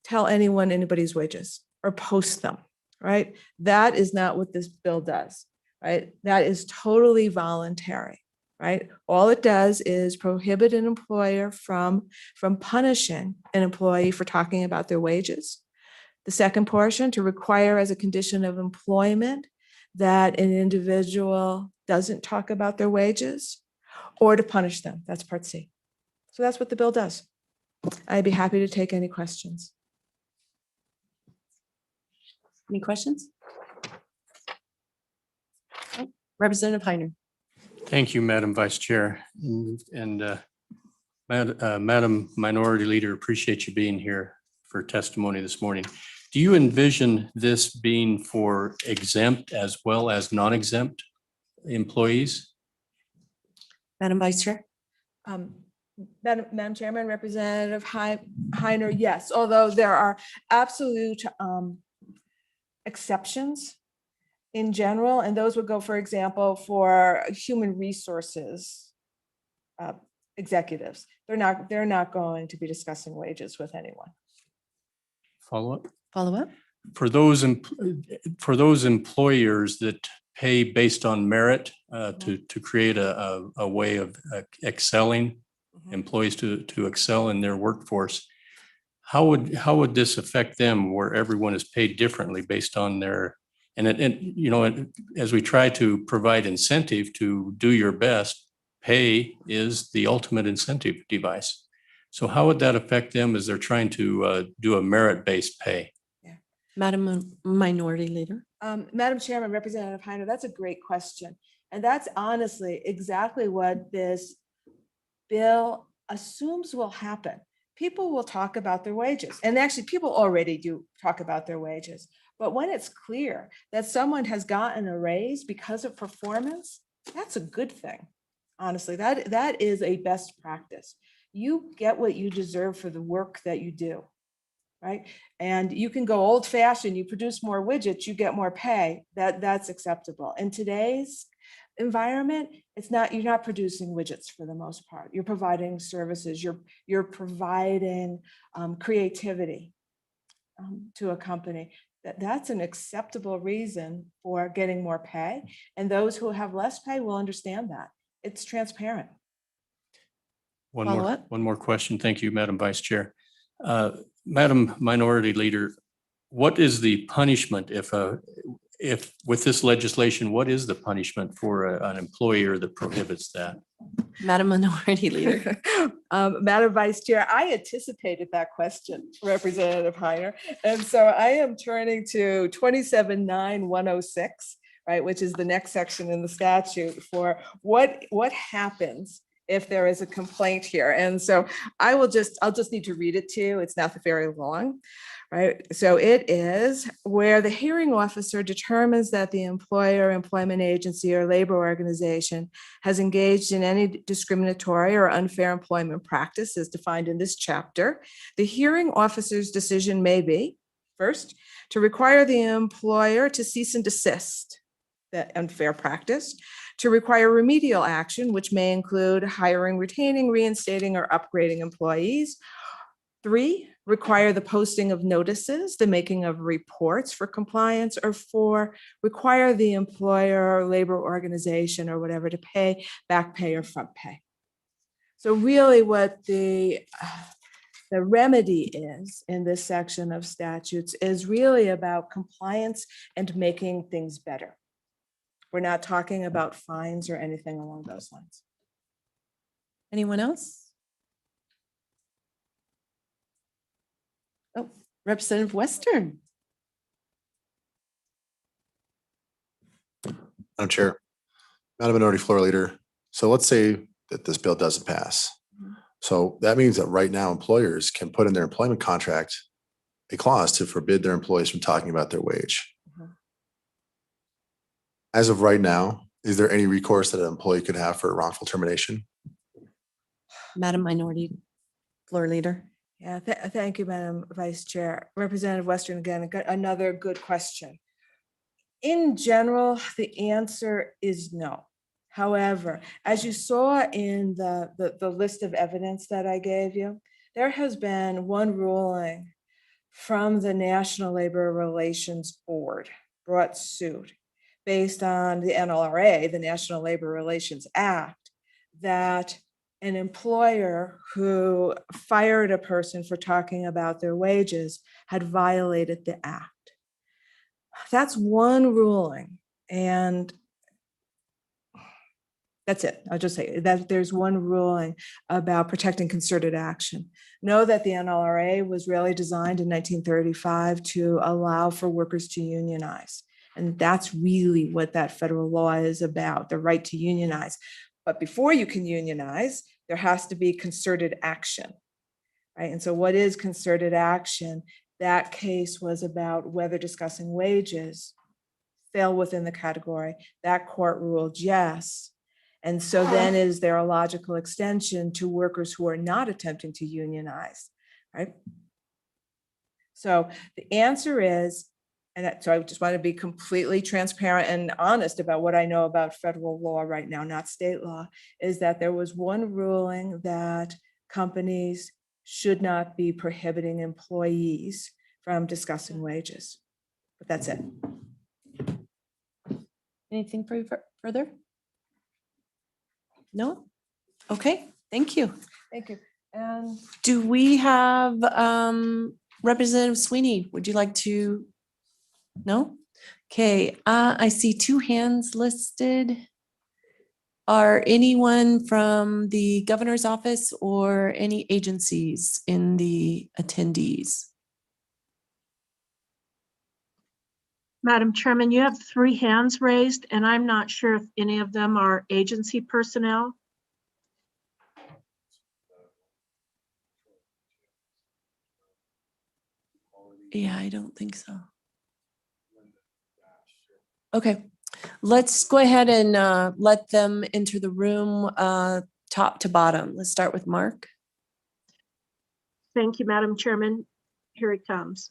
S15: tell anyone anybody's wages or post them, right? That is not what this bill does, right? That is totally voluntary, right? All it does is prohibit an employer from punishing an employee for talking about their wages. The second portion, to require as a condition of employment that an individual doesn't talk about their wages, or to punish them. That's part C. So that's what the bill does. I'd be happy to take any questions.
S4: Any questions? Representative Heiner.
S5: Thank you, Madam Vice Chair. And Madam Minority Leader, appreciate you being here for testimony this morning. Do you envision this being for exempt as well as non-exempt employees?
S4: Madam Vice Chair.
S15: Madam Chairman, Representative Heiner, yes, although there are absolute exceptions in general, and those would go, for example, for human resources executives. They're not going to be discussing wages with anyone.
S5: Follow up?
S4: Follow up?
S5: For those employers that pay based on merit to create a way of excelling employees to excel in their workforce, how would this affect them where everyone is paid differently based on their, and as we try to provide incentive to do your best, pay is the ultimate incentive device. So how would that affect them as they're trying to do a merit-based pay?
S4: Madam Minority Leader.
S15: Madam Chairman, Representative Heiner, that's a great question. And that's honestly exactly what this bill assumes will happen. people will talk about their wages. And actually, people already do talk about their wages. But when it's clear that someone has gotten a raise because of performance, that's a good thing. Honestly, that is a best practice. You get what you deserve for the work that you do, right? And you can go old fashioned, you produce more widgets, you get more pay. That's acceptable. In today's environment, you're not producing widgets for the most part. You're providing services, you're providing creativity to a company. That's an acceptable reason for getting more pay. And those who have less pay will understand that. It's transparent.
S5: One more question. Thank you, Madam Vice Chair. Madam Minority Leader, what is the punishment if with this legislation, what is the punishment for an employer that prohibits that?
S4: Madam Minority Leader.
S15: Madam Vice Chair, I anticipated that question, Representative Heiner. And so I am turning to 27.9.106, right, which is the next section in the statute for what happens if there is a complaint here. And so I'll just need to read it to you. It's not very long, right? So it is where the hearing officer determines that the employer, employment agency, or labor organization has engaged in any discriminatory or unfair employment practice as defined in this chapter. The hearing officer's decision may be, first, to require the employer to cease and desist that unfair practice, to require remedial action, which may include hiring, retaining, reinstating, or upgrading employees. 3, require the posting of notices, the making of reports for compliance, or 4, require the employer or labor organization or whatever to pay back pay or front pay. So really what the remedy is in this section of statutes is really about compliance and making things better. We're not talking about fines or anything along those lines.
S4: Anyone else? Oh, Representative Western.
S16: Madam Chair, Madam Minority Floor Leader. So let's say that this bill doesn't pass. So that means that right now employers can put in their employment contract a clause to forbid their employees from talking about their wage. As of right now, is there any recourse that an employee could have for a wrongful termination?
S4: Madam Minority Floor Leader.
S15: Yeah, thank you, Madam Vice Chair. Representative Western, again, another good question. In general, the answer is no. However, as you saw in the list of evidence that I gave you, there has been one ruling from the National Labor Relations Board brought suit based on the NLRA, the National Labor Relations Act, that an employer who fired a person for talking about their wages had violated the act. That's one ruling, and that's it. I'll just say that there's one ruling about protecting concerted action. Know that the NLRA was really designed in 1935 to allow for workers to unionize. And that's really what that federal law is about, the right to unionize. But before you can unionize, there has to be concerted action, right? And so what is concerted action? That case was about whether discussing wages fell within the category. That court ruled yes. And so then is there a logical extension to workers who are not attempting to unionize, right? So the answer is, so I just want to be completely transparent and honest about what I know about federal law right now, not state law, is that there was one ruling that companies should not be prohibiting employees from discussing wages. But that's it.
S4: Anything further? No? Okay, thank you.
S15: Thank you. And
S4: do we have Representative Sweeney? Would you like to? No? Okay, I see 2 hands listed. Are anyone from the governor's office or any agencies in the attendees?
S2: Madam Chairman, you have 3 hands raised, and I'm not sure if any of them are agency personnel.
S4: Yeah, I don't think so. Okay, let's go ahead and let them enter the room top to bottom. Let's start with Mark.
S2: Thank you, Madam Chairman. Here he comes.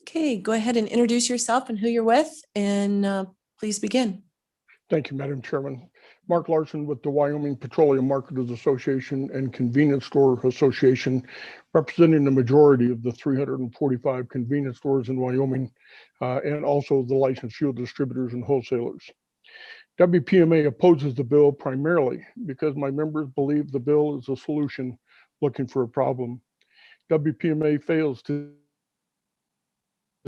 S4: Okay, go ahead and introduce yourself and who you're with, and please begin.
S17: Thank you, Madam Chairman. Mark Larson with the Wyoming Petroleum Marketers Association and Convenience Store Association, representing the majority of the 345 convenience stores in Wyoming, and also the licensed fuel distributors and wholesalers. WPMA opposes the bill primarily because my members believe the bill is a solution looking for a problem. WPMA fails to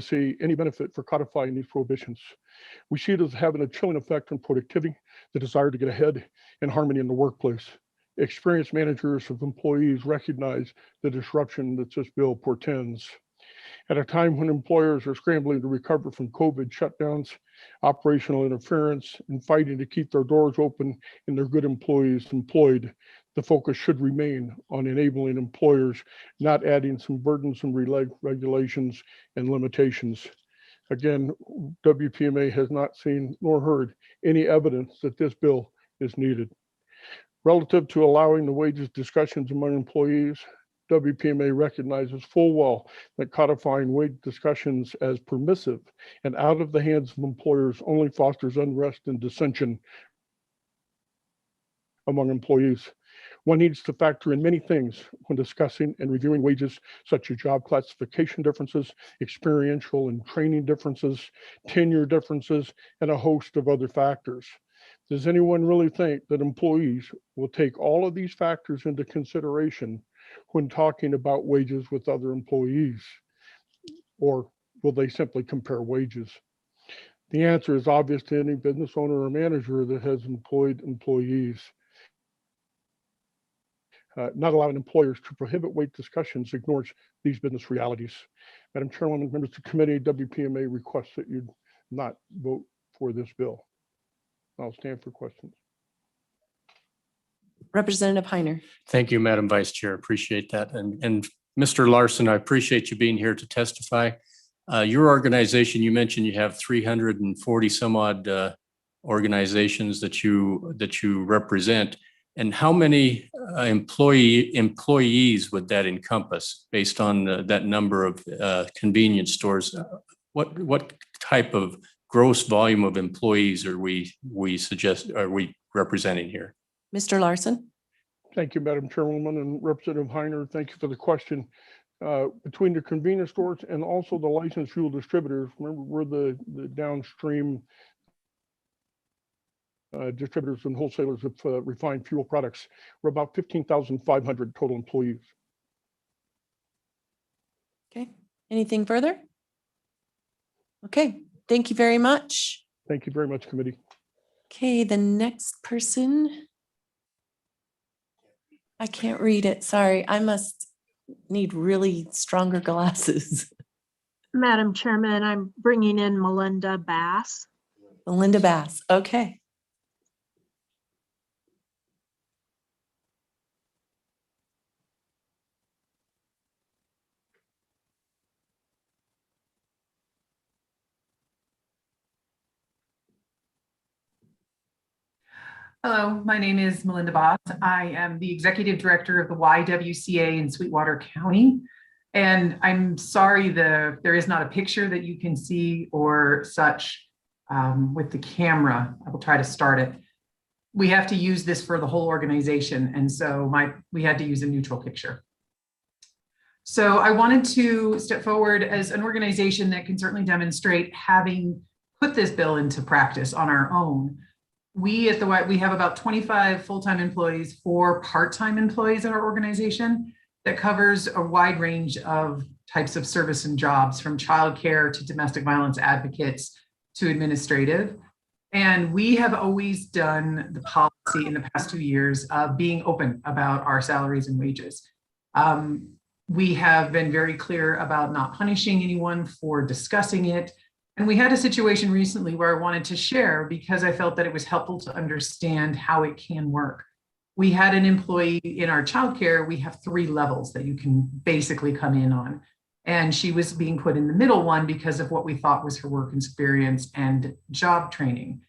S17: see any benefit for codifying these prohibitions. We see it as having a chilling effect on productivity, the desire to get ahead, and harmony in the workplace. Experienced managers of employees recognize the disruption that this bill portends. At a time when employers are scrambling to recover from COVID shutdowns, operational interference, and fighting to keep their doors open and their good employees employed, the focus should remain on enabling employers, not adding some burdensome regulations and limitations. Again, WPMA has not seen nor heard any evidence that this bill is needed. Relative to allowing the wages discussions among employees, WPMA recognizes full well that codifying wage discussions as permissive and out of the hands of employers only fosters unrest and dissension among employees. One needs to factor in many things when discussing and reviewing wages, such as job classification differences, experiential and training differences, tenure differences, and a host of other factors. Does anyone really think that employees will take all of these factors into consideration when talking about wages with other employees? Or will they simply compare wages? The answer is obvious to any business owner or manager that has employed employees. Not allowing employers to prohibit wage discussions ignores these business realities. Madam Chairwoman, members of the committee, WPMA requests that you not vote for this bill. I'll stand for questions.
S4: Representative Heiner.
S5: Thank you, Madam Vice Chair. Appreciate that. And Mr. Larson, I appreciate you being here to testify. Your organization, you mentioned you have 340 some odd organizations that you represent. And how many employees would that encompass based on that number of convenience stores? What type of gross volume of employees are we representing here?
S4: Mr. Larson.
S17: Thank you, Madam Chairwoman, and Representative Heiner. Thank you for the question. Between the convenience stores and also the licensed fuel distributors, remember we're the downstream distributors and wholesalers of refined fuel products. We're about 15,500 total employees.
S4: Okay, anything further? Okay, thank you very much.
S17: Thank you very much, committee.
S4: Okay, the next person. I can't read it, sorry. I must need really stronger glasses.
S2: Madam Chairman, I'm bringing in Melinda Bass.
S4: Melinda Bass, okay.
S18: Hello, my name is Melinda Bass. I am the Executive Director of the YWCA in Sweetwater County. And I'm sorry there is not a picture that you can see or such with the camera. I will try to start it. We have to use this for the whole organization. And so we had to use a neutral picture. So I wanted to step forward as an organization that can certainly demonstrate having put this bill into practice on our own. We have about 25 full-time employees, 4 part-time employees in our organization that covers a wide range of types of service and jobs, from childcare to domestic violence advocates to administrative. And we have always done the policy in the past 2 years of being open about our salaries and wages. We have been very clear about not punishing anyone for discussing it. And we had a situation recently where I wanted to share because I felt that it was helpful to understand how it can work. We had an employee in our childcare. We have 3 levels that you can basically come in on. And she was being put in the middle one because of what we thought was her work experience and job training.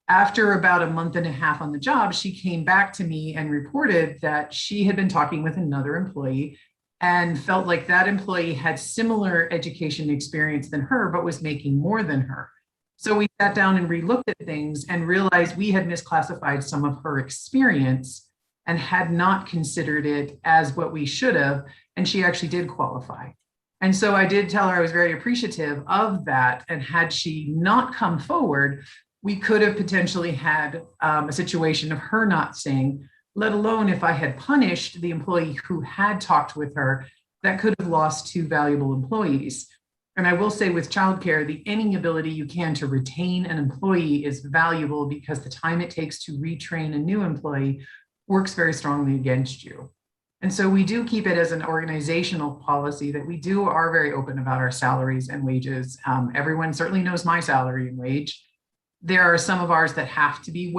S18: After about a month and a half on the job, she came back to me and reported that she had been talking with another employee and felt like that employee had similar education experience than her, but was making more than her. So we sat down and relooked at things and realized we had misclassified some of her experience and had not considered it as what we should have. And she actually did qualify. And so I did tell her I was very appreciative of that. And had she not come forward, we could have potentially had a situation of her not staying, let alone if I had punished the employee who had talked with her, that could have lost 2 valuable employees. And I will say with childcare, any ability you can to retain an employee is valuable because the time it takes to retrain a new employee works very strongly against you. And so we do keep it as an organizational policy that we are very open about our salaries and wages. Everyone certainly knows my salary and wage. There are some of ours that have to be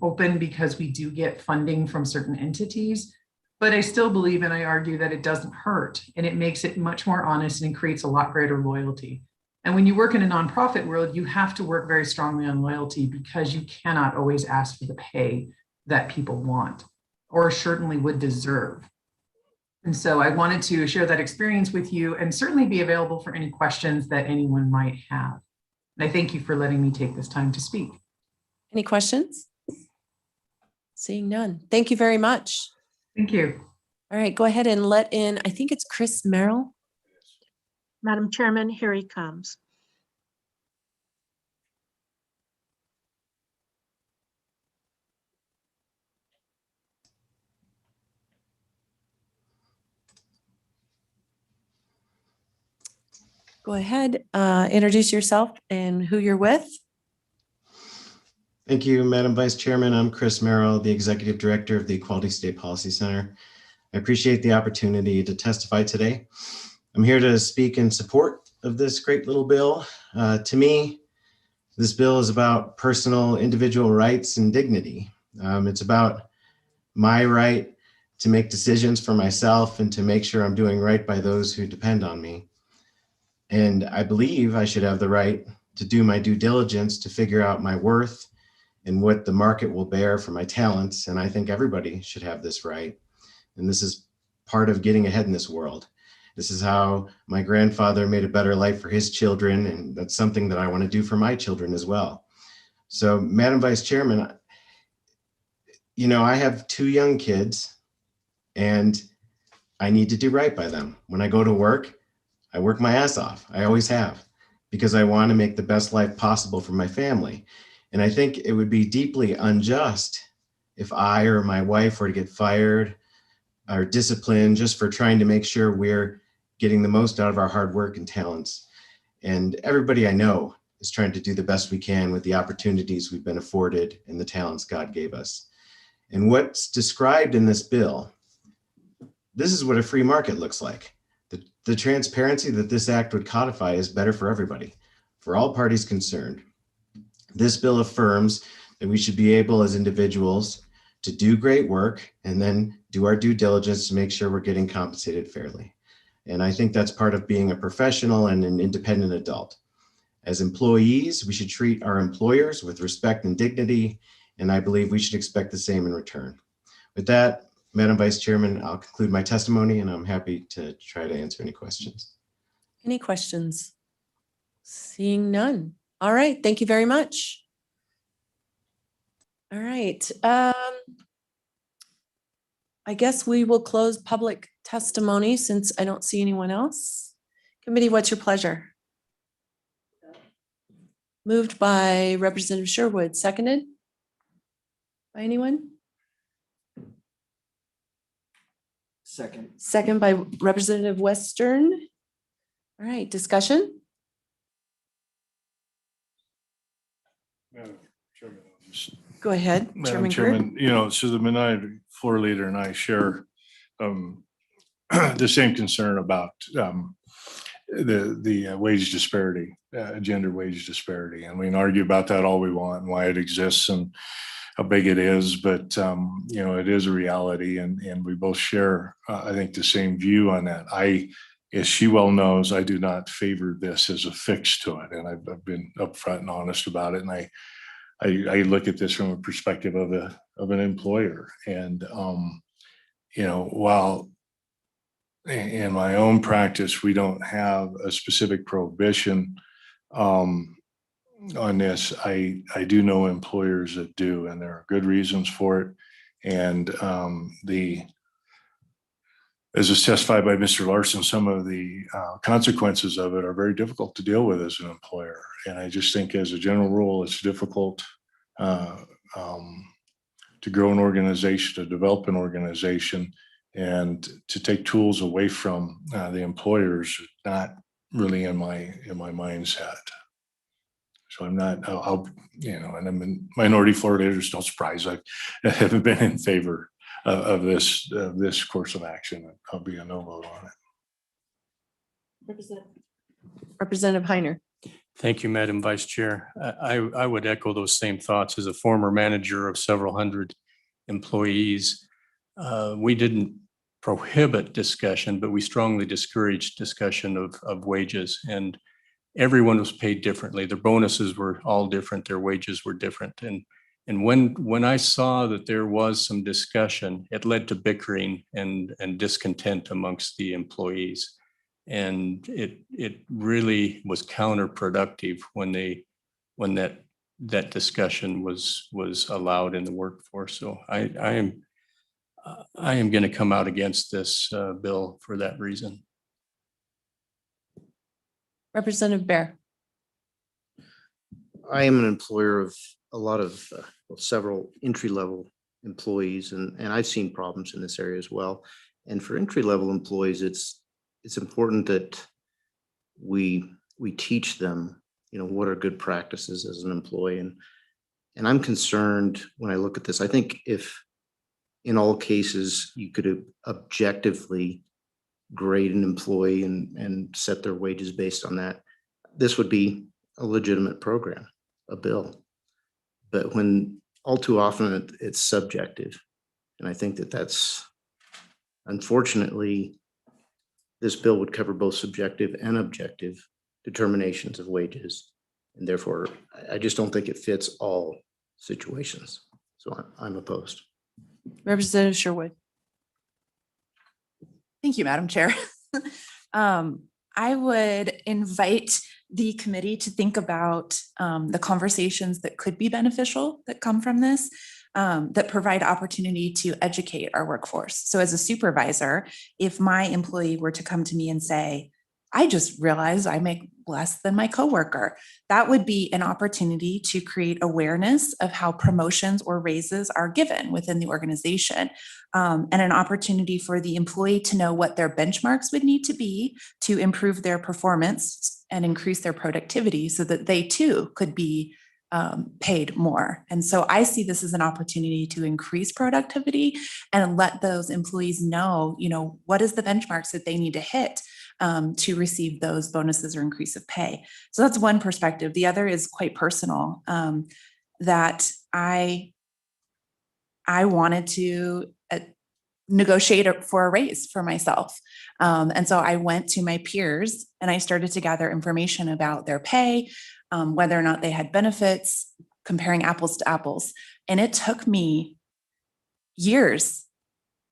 S18: open because we do get funding from certain entities, but I still believe and I argue that it doesn't hurt and it makes it much more honest and it creates a lot greater loyalty. And when you work in a nonprofit world, you have to work very strongly on loyalty because you cannot always ask for the pay that people want or certainly would deserve. And so I wanted to share that experience with you and certainly be available for any questions that anyone might have. And I thank you for letting me take this time to speak.
S4: Any questions? Seeing none. Thank you very much.
S18: Thank you.
S4: All right, go ahead and let in, I think it's Chris Merrill.
S2: Madam Chairman, here he comes.
S4: Go ahead, introduce yourself and who you're with.
S19: Thank you, Madam Vice Chairman. I'm Chris Merrill, the Executive Director of the Equality State Policy Center. I appreciate the opportunity to testify today. I'm here to speak in support of this great little bill. To me, this bill is about personal individual rights and dignity. It's about my right to make decisions for myself and to make sure I'm doing right by those who depend on me. And I believe I should have the right to do my due diligence to figure out my worth and what the market will bear for my talents. And I think everybody should have this right. And this is part of getting ahead in this world. This is how my grandfather made a better life for his children. And that's something that I want to do for my children as well. So, Madam Vice Chairman, I have 2 young kids and I need to do right by them. When I go to work, I work my ass off. I always have, because I want to make the best life possible for my family. And I think it would be deeply unjust if I or my wife were to get fired or disciplined just for trying to make sure we're getting the most out of our hard work and talents. And everybody I know is trying to do the best we can with the opportunities we've been afforded and the talents God gave us. And what's described in this bill, this is what a free market looks like. The transparency that this act would codify is better for everybody, for all parties concerned. This bill affirms that we should be able as individuals to do great work and then do our due diligence to make sure we're getting compensated fairly. And I think that's part of being a professional and an independent adult. As employees, we should treat our employers with respect and dignity, and I believe we should expect the same in return. With that, Madam Vice Chairman, I'll conclude my testimony and I'm happy to try to answer any questions.
S4: Any questions? Seeing none. All right, thank you very much. All right. I guess we will close public testimony since I don't see anyone else. Committee, what's your pleasure? Moved by Representative Sherwood, seconded by anyone?
S10: Second.
S4: Second by Representative Western. All right, discussion? Go ahead,
S1: Madam
S4: Chairman Greer.
S1: Chairman, so the Menai floor leader and I share the same concern about the wage disparity, gender wage disparity. And we can argue about that all we want and why it exists and how big it is, but it is a reality, and we both share, I think, the same view on that. As she well knows, I do not favor this as a fix to it, and I've been upfront and honest about it. And I look at this from a perspective of an employer, and while in my own practice we don't have a specific prohibition on this, I do know employers that do, and there are good reasons for it. And as is testified by Mr. Larson, some of the consequences of it are very difficult to deal with as an employer. And I just think, as a general rule, it's difficult to grow an organization, to develop an organization, and to take tools away from the employers, not really in my mindset. So I'm not, and I'm in minority floor leaders, no surprise, I haven't been in favor of this course of action. I'll be a no vote on it.
S4: Representative Heiner.
S5: Thank you, Madam Vice Chair. I would echo those same thoughts. As a former manager of several hundred employees, we didn't prohibit discussion, but we strongly discouraged discussion of wages, and everyone was paid differently. Their bonuses were all different. Their wages were different. And when I saw that there was some discussion, it led to bickering and discontent amongst the employees. And it really was counterproductive when that discussion was allowed in the workforce. So I am going to come out against this bill for that reason.
S4: Representative Bear.
S8: I am an employer of a lot of several entry-level employees, and I've seen problems in this area as well. And for entry-level employees, it's important that we teach them, what are good practices as an employee. And I'm concerned when I look at this. I think if in all cases you could objectively grade an employee and set their wages based on that, this would be a legitimate program, a bill. But when all too often it's subjective, and I think that's unfortunately, this bill would cover both subjective and objective determinations of wages, and therefore I just don't think it fits all situations. So I'm opposed.
S4: Representative Sherwood.
S9: Thank you, Madam Chair. I would invite the committee to think about the conversations that could be beneficial that come from this, that provide opportunity to educate our workforce. So as a supervisor, if my employee were to come to me and say, I just realized I make less than my coworker, that would be an opportunity to create awareness of how promotions or raises are given within the organization, and an opportunity for the employee to know what their benchmarks would need to be to improve their performance and increase their productivity so that they too could be paid more. And so I see this as an opportunity to increase productivity and let those employees know, what is the benchmarks that they need to hit to receive those bonuses or increase of pay. So that's one perspective. The other is quite personal, that I wanted to negotiate for a raise for myself. And so I went to my peers and I started to gather information about their pay, whether or not they had benefits, comparing apples to apples. And it took me years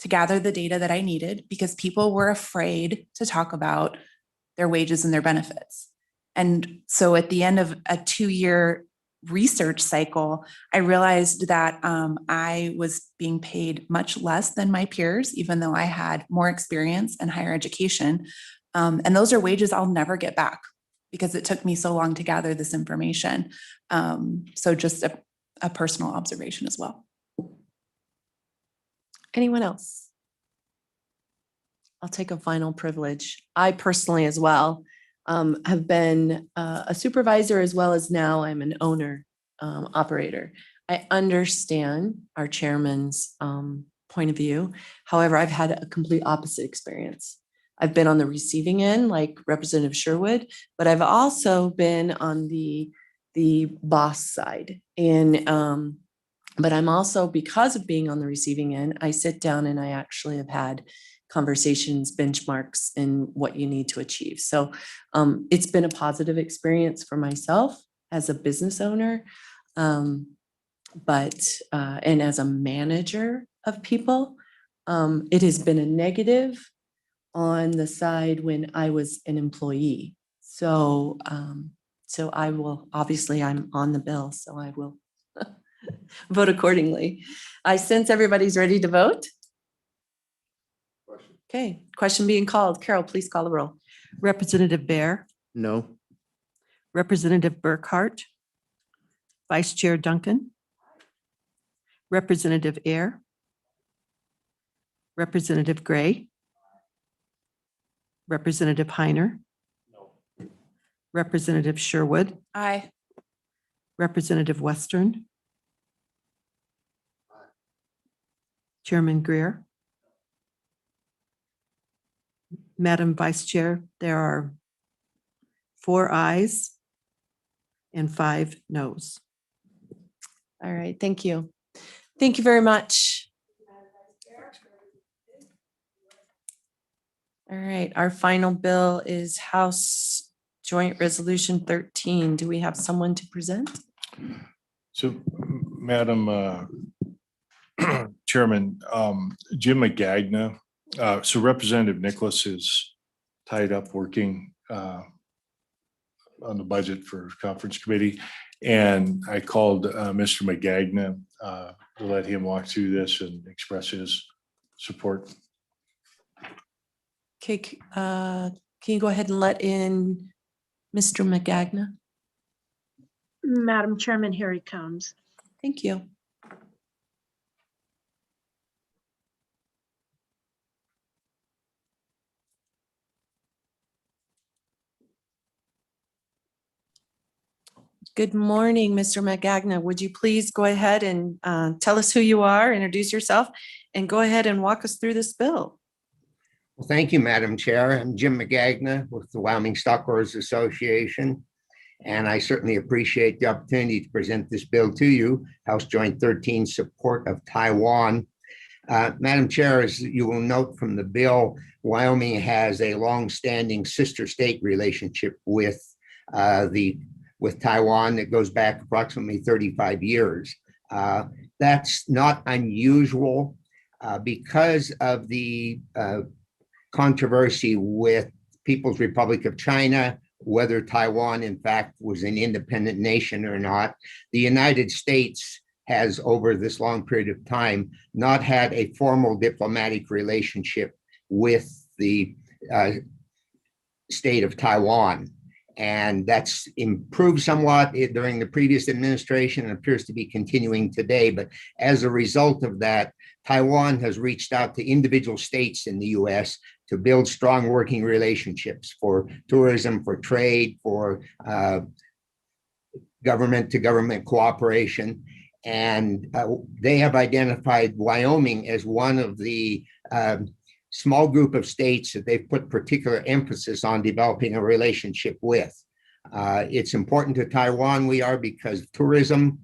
S9: to gather the data that I needed because people were afraid to talk about their wages and their benefits. And so at the end of a 2-year research cycle, I realized that I was being paid much less than my peers, even though I had more experience and higher education. And those are wages I'll never get back because it took me so long to gather this information. So just a personal observation as well.
S4: Anyone else? I'll take a final privilege. I personally as well have been a supervisor as well as now I'm an owner operator. I understand our chairman's point of view. However, I've had a complete opposite experience. I've been on the receiving end, like Representative Sherwood, but I've also been on the boss side. And but I'm also, because of being on the receiving end, I sit down and I actually have had conversations, benchmarks, and what you need to achieve. So it's been a positive experience for myself as a business owner. But and as a manager of people, it has been a negative on the side when I was an employee. So so I will, obviously I'm on the bill, so I will vote accordingly. I sense everybody's ready to vote. Okay, question being called. Carol, please call the roll.
S3: Representative Bear,
S8: No.
S3: Representative Burkhart, Vice Chair Duncan, Representative Air, Representative Gray, Representative Heiner, Representative Sherwood,
S9: Aye.
S3: Representative Western, Chairman Greer. Madam Vice Chair, there are 4 ayes and 5 noes.
S4: All right, thank you. Thank you very much. All right, our final bill is House Joint Resolution 13. Do we have someone to present?
S1: So, Madam Chairman, Jim Magagna. So Representative Nicholas is tied up working on the budget for conference committee. And I called Mr. Magagna to let him walk through this and express his support.
S4: Okay, can you go ahead and let in Mr. Magagna?
S2: Madam Chairman, here he comes.
S4: Thank you. Good morning, Mr. Magagna. Would you please go ahead and tell us who you are, introduce yourself, and go ahead and walk us through this bill?
S20: Well, thank you, Madam Chair. I'm Jim Magagna with the Wyoming Stockholders Association, and I certainly appreciate the opportunity to present this bill to you, House Joint 13, support of Taiwan. Madam Chair, as you will note from the bill, Wyoming has a long-standing sister state relationship with Taiwan that goes back approximately 35 years. That's not unusual because of the controversy with People's Republic of China, whether Taiwan in fact was an independent nation or not. The United States has, over this long period of time, not had a formal diplomatic relationship with the state of Taiwan. And that's improved somewhat during the previous administration and appears to be continuing today. But as a result of that, Taiwan has reached out to individual states in the US to build strong working relationships for tourism, for trade, for government to government cooperation. And they have identified Wyoming as one of the small group of states that they've put particular emphasis on developing a relationship with. It's important to Taiwan, because of tourism.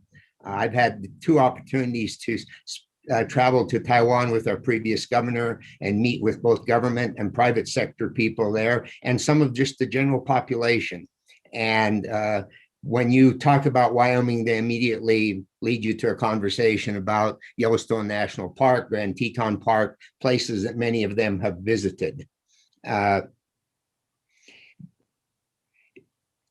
S20: I've had 2 opportunities to travel to Taiwan with our previous governor and meet with both government and private sector people there and some of just the general population. And when you talk about Wyoming, they immediately lead you to a conversation about Yellowstone National Park, Grand Teton Park, places that many of them have visited.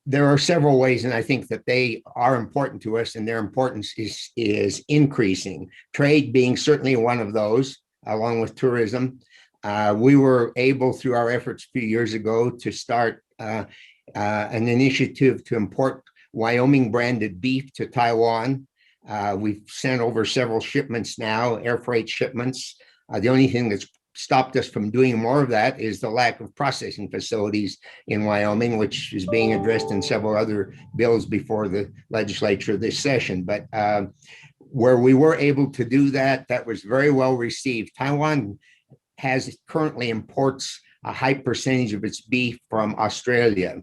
S20: There are several ways, and I think that they are important to us, and their importance is increasing. Trade being certainly one of those, along with tourism. We were able, through our efforts a few years ago, to start an initiative to import Wyoming branded beef to Taiwan. We've sent over several shipments now, air freight shipments. The only thing that's stopped us from doing more of that is the lack of processing facilities in Wyoming, which is being addressed in several other bills before the legislature this session. But where we were able to do that, that was very well received. Taiwan currently imports a high percentage of its beef from Australia.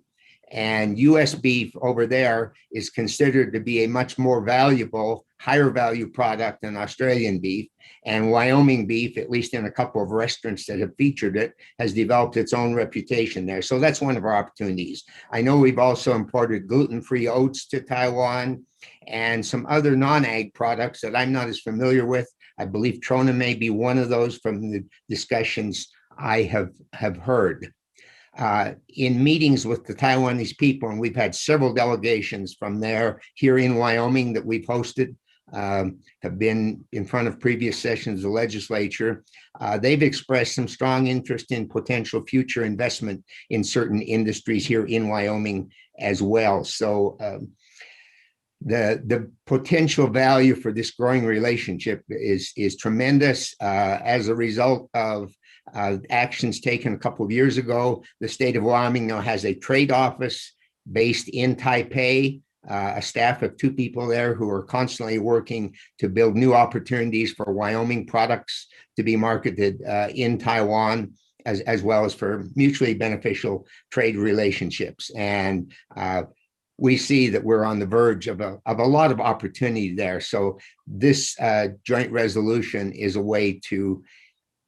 S20: And US beef over there is considered to be a much more valuable, higher value product than Australian beef. And Wyoming beef, at least in a couple of restaurants that have featured it, has developed its own reputation there. So that's one of our opportunities. I know we've also imported gluten-free oats to Taiwan and some other non-ag products that I'm not as familiar with. I believe Trona may be one of those from the discussions I have heard. In meetings with the Taiwanese people, and we've had several delegations from there here in Wyoming that we've hosted, have been in front of previous sessions of the legislature. They've expressed some strong interest in potential future investment in certain industries here in Wyoming as well. So the potential value for this growing relationship is tremendous. As a result of actions taken a couple of years ago, the state of Wyoming now has a trade office based in Taipei, a staff of 2 people there who are constantly working to build new opportunities for Wyoming products to be marketed in Taiwan, as well as for mutually beneficial trade relationships. And we see that we're on the verge of a lot of opportunity there. So this joint resolution is a way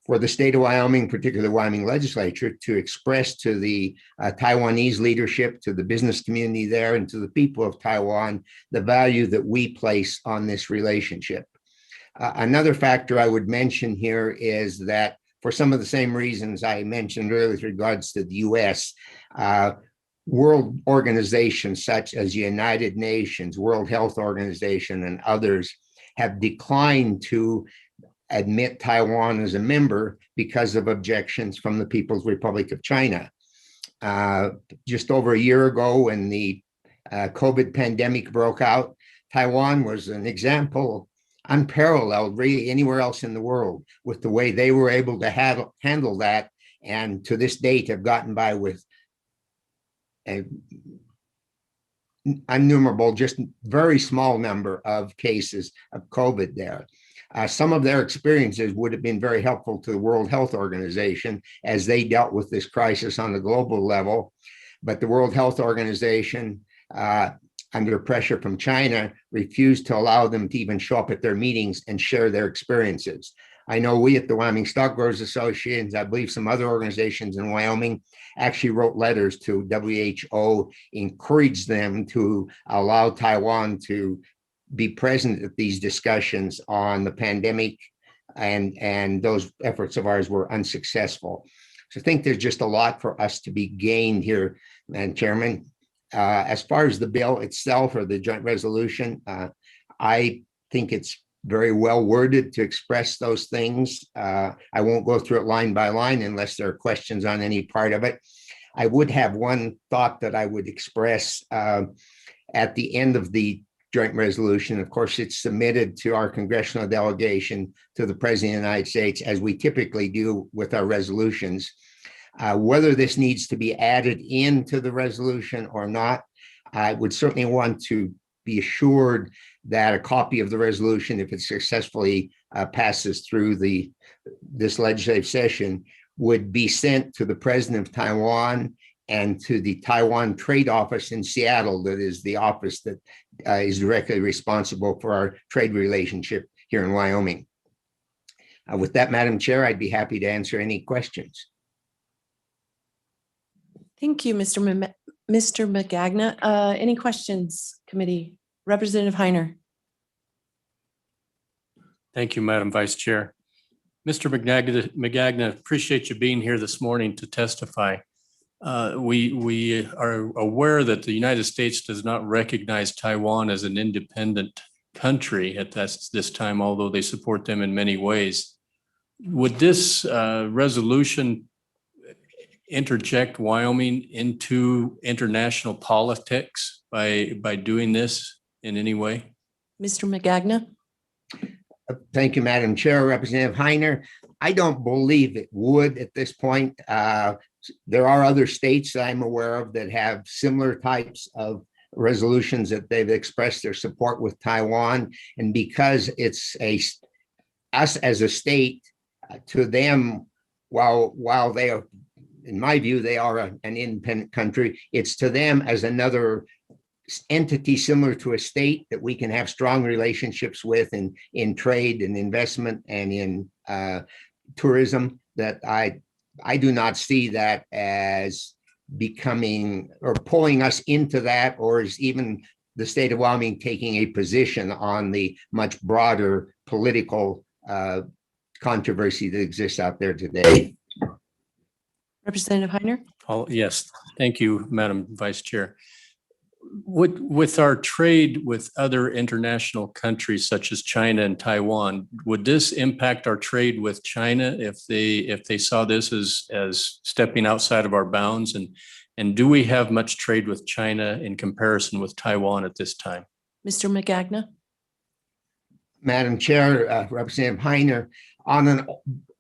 S20: for the state of Wyoming, particularly the Wyoming legislature, to express to the Taiwanese leadership, to the business community there, and to the people of Taiwan, the value that we place on this relationship. Another factor I would mention here is that for some of the same reasons I mentioned earlier with regards to the US, world organizations such as the United Nations, World Health Organization, and others have declined to admit Taiwan as a member because of objections from the People's Republic of China. Just over a year ago, when the COVID pandemic broke out, Taiwan was an example unparalleled really anywhere else in the world with the way they were able to handle that, and to this date have gotten by with innumerable, just very small number of cases of COVID there. Some of their experiences would have been very helpful to the World Health Organization as they dealt with this crisis on the global level. But the World Health Organization, under pressure from China, refused to allow them to even show up at their meetings and share their experiences. I know we at the Wyoming Stock Growers Association, I believe some other organizations in Wyoming, actually wrote letters to WHO, encouraged them to allow Taiwan to be present at these discussions on the pandemic, and those efforts of ours were unsuccessful. So I think there's just a lot for us to be gained here, Madam Chairman. As far as the bill itself or the joint resolution, I think it's very well worded to express those things. I won't go through it line by line unless there are questions on any part of it. I would have one thought that I would express at the end of the joint resolution. Of course, it's submitted to our congressional delegation to the President of the United States, as we typically do with our resolutions. Whether this needs to be added into the resolution or not, I would certainly want to be assured that a copy of the resolution, if it successfully passes through this legislative session, would be sent to the President of Taiwan and to the Taiwan Trade Office in Seattle, that is the office that is directly responsible for our trade relationship here in Wyoming. With that, Madam Chair, I'd be happy to answer any questions.
S4: Thank you, Mr. Magagna. Any questions, committee? Representative Heiner.
S5: Thank you, Madam Vice Chair. Mr. Magagna, appreciate you being here this morning to testify. We are aware that the United States does not recognize Taiwan as an independent country at this time, although they support them in many ways. Would this resolution interject Wyoming into international politics by doing this in any way?
S4: Mr. Magagna.
S20: Thank you, Madam Chair. Representative Heiner, I don't believe it would at this point. There are other states that I'm aware of that have similar types of resolutions that they've expressed their support with Taiwan. And because it's us as a state, to them, while they are, in my view, they are an independent country, it's to them as another entity similar to a state that we can have strong relationships with in trade and investment and in tourism, that I do not see that as becoming or pulling us into that, or is even the state of Wyoming taking a position on the much broader political controversy that exists out there today.
S4: Representative Heiner?
S5: Yes, thank you, Madam Vice Chair. With our trade with other international countries such as China and Taiwan, would this impact our trade with China if they saw this as stepping outside of our bounds? And do we have much trade with China in comparison with Taiwan at this time?
S4: Mr. Magagna?
S20: Madam Chair, Representative Heiner, on an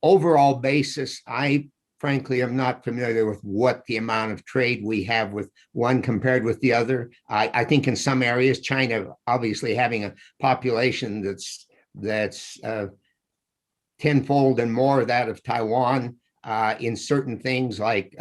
S20: overall basis, I frankly am not familiar with what the amount of trade we have with one compared with the other. I think in some areas, China obviously having a population that's tenfold and more that of Taiwan, in certain things like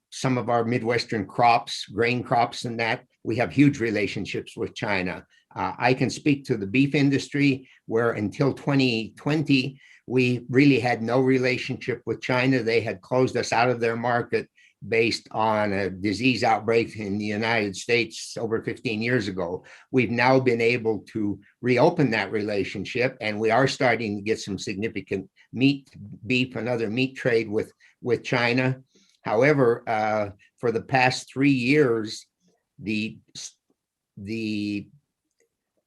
S20: some of our Midwestern crops, grain crops and that, we have huge relationships with China. I can speak to the beef industry, where until 2020, we really had no relationship with China. They had closed us out of their market based on a disease outbreak in the United States over 15 years ago. We've now been able to reopen that relationship, and we are starting to get some significant meat, beef, and other meat trade with China. However, for the past 3 years, the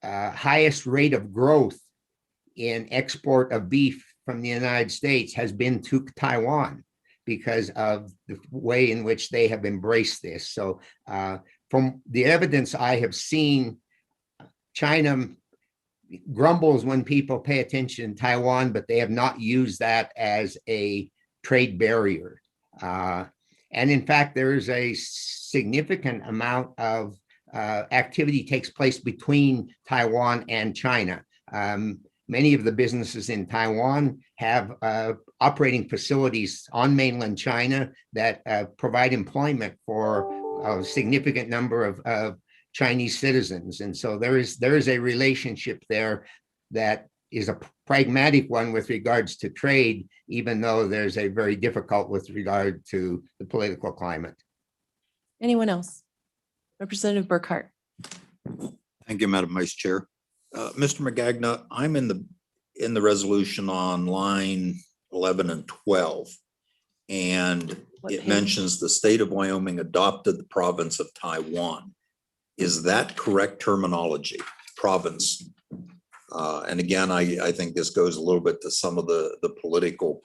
S20: highest rate of growth in export of beef from the United States has been to Taiwan because of the way in which they have embraced this. So from the evidence I have seen, China grumbles when people pay attention to Taiwan, but they have not used that as a trade barrier. And in fact, there is a significant amount of activity takes place between Taiwan and China. Many of the businesses in Taiwan have operating facilities on mainland China that provide employment for a significant number of Chinese citizens. And so there is a relationship there that is a pragmatic one with regards to trade, even though there's a very difficult with regard to the political climate.
S4: Anyone else? Representative Burkhart.
S6: Thank you, Madam Vice Chair. Mr. Magagna, I'm in the resolution on line 11 and 12. And it mentions the state of Wyoming adopted the province of Taiwan. Is that correct terminology, province? And again, I think this goes a little bit to some of the political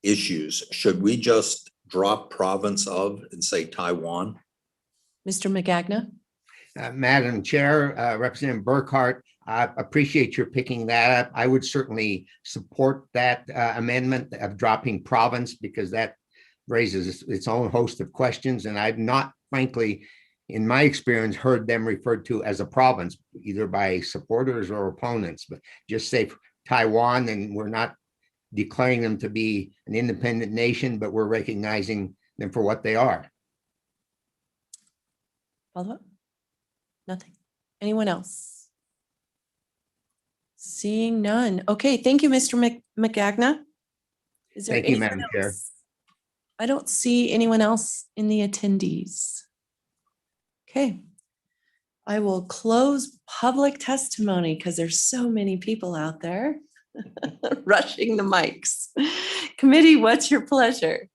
S6: issues. Should we just drop province of and say Taiwan?
S4: Mr. Magagna.
S20: Madam Chair, Representative Burkhart, I appreciate your picking that up. I would certainly support that amendment of dropping province, because that raises its own host of questions. And I've not, frankly, in my experience, heard them referred to as a province, either by supporters or opponents, but just say Taiwan, and we're not declaring them to be an independent nation, but we're recognizing them for what they are.
S4: Follow up? Nothing. Anyone else? Seeing none. Okay, thank you, Mr. Magagna. Is there
S20: Thank you,
S4: anyone
S20: Madam Chair.
S4: else? I don't see anyone else in the attendees. Okay. I will close public testimony because there's so many people out there rushing the mics. Committee, what's your pleasure?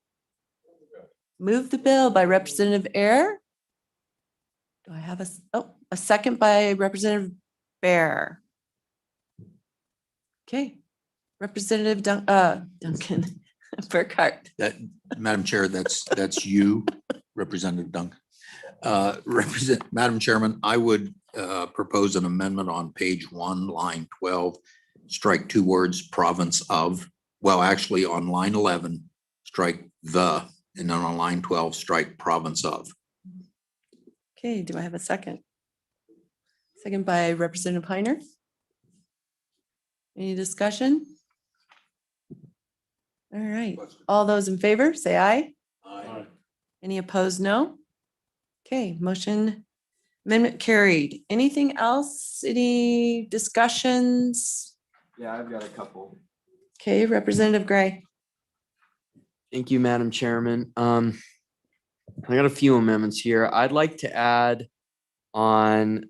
S4: Move the bill by Representative Ayer. Do I have a second by Representative Bear? Okay. Representative Duncan Burkhart.
S6: Madam Chair, that's you, Representative Duncan. Madam Chairman, I would propose an amendment on page 1, line 12, strike 2 words, province of. Well, actually on line 11, strike the, and then on line 12, strike province of.
S4: Okay, do I have a second? Second by Representative Piner. Any discussion? All right, all those in favor, say aye.
S1: Aye.
S4: Any opposed, no? Okay, motion amendment carried. Anything else? Any discussions?
S10: Yeah, I've got a couple.
S4: Okay, Representative Gray.
S10: Thank you, Madam Chairman. I got a few amendments here. I'd like to add on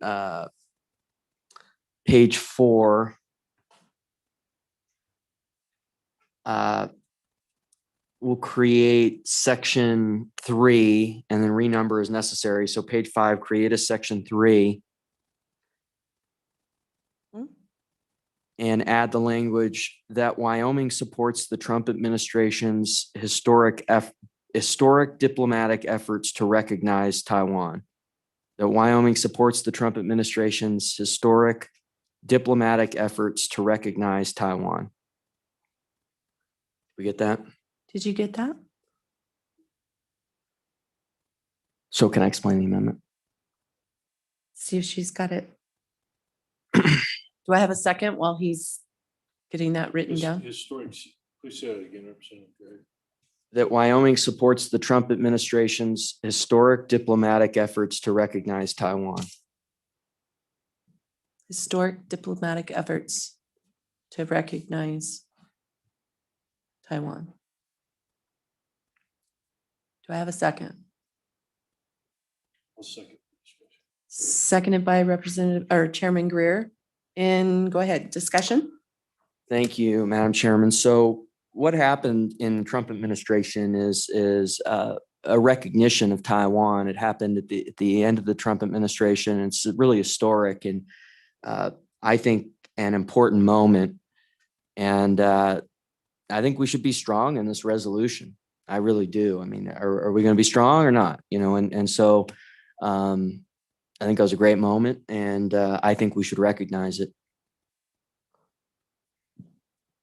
S10: page 4. We'll create section 3 and then renumber as necessary. So page 5, create a section 3. And add the language that Wyoming supports the Trump administration's historic diplomatic efforts to recognize Taiwan. That Wyoming supports the Trump administration's historic diplomatic efforts to recognize Taiwan. We get that?
S4: Did you get that?
S10: So can I explain the amendment?
S4: See if she's got it. Do I have a second while he's getting that written down?
S1: Historic, please say that again, Representative Gray.
S10: That Wyoming supports the Trump administration's historic diplomatic efforts to recognize Taiwan.
S4: Historic diplomatic efforts to recognize Taiwan. Do I have a second?
S1: I'll second.
S4: Seconded by Representative or Chairman Greer. And go ahead, discussion.
S10: Thank you, Madam Chairman. So what happened in the Trump administration is a recognition of Taiwan. It happened at the end of the Trump administration. And it's really historic and I think an important moment. And I think we should be strong in this resolution. I really do. I mean, are we going to be strong or not? You know, and so I think that was a great moment, and I think we should recognize it.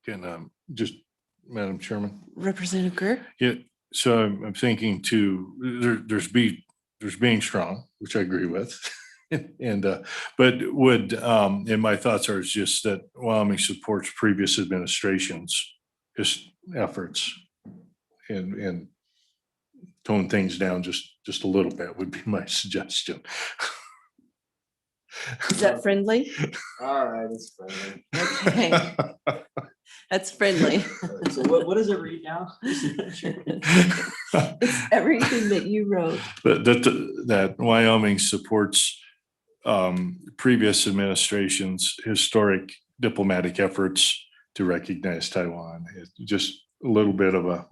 S1: Can just, Madam Chairman?
S4: Representative Greer.
S1: Yeah, so I'm thinking too, there's being strong, which I agree with. And but would and my thoughts are just that Wyoming supports previous administrations' efforts and tone things down just a little bit would be my suggestion.
S4: Is that friendly?
S10: All right, it's friendly.
S4: Okay. That's friendly.
S10: So what does it read now?
S4: It's everything that you wrote.
S1: That Wyoming supports previous administrations' historic diplomatic efforts to recognize Taiwan. It's just a little bit of a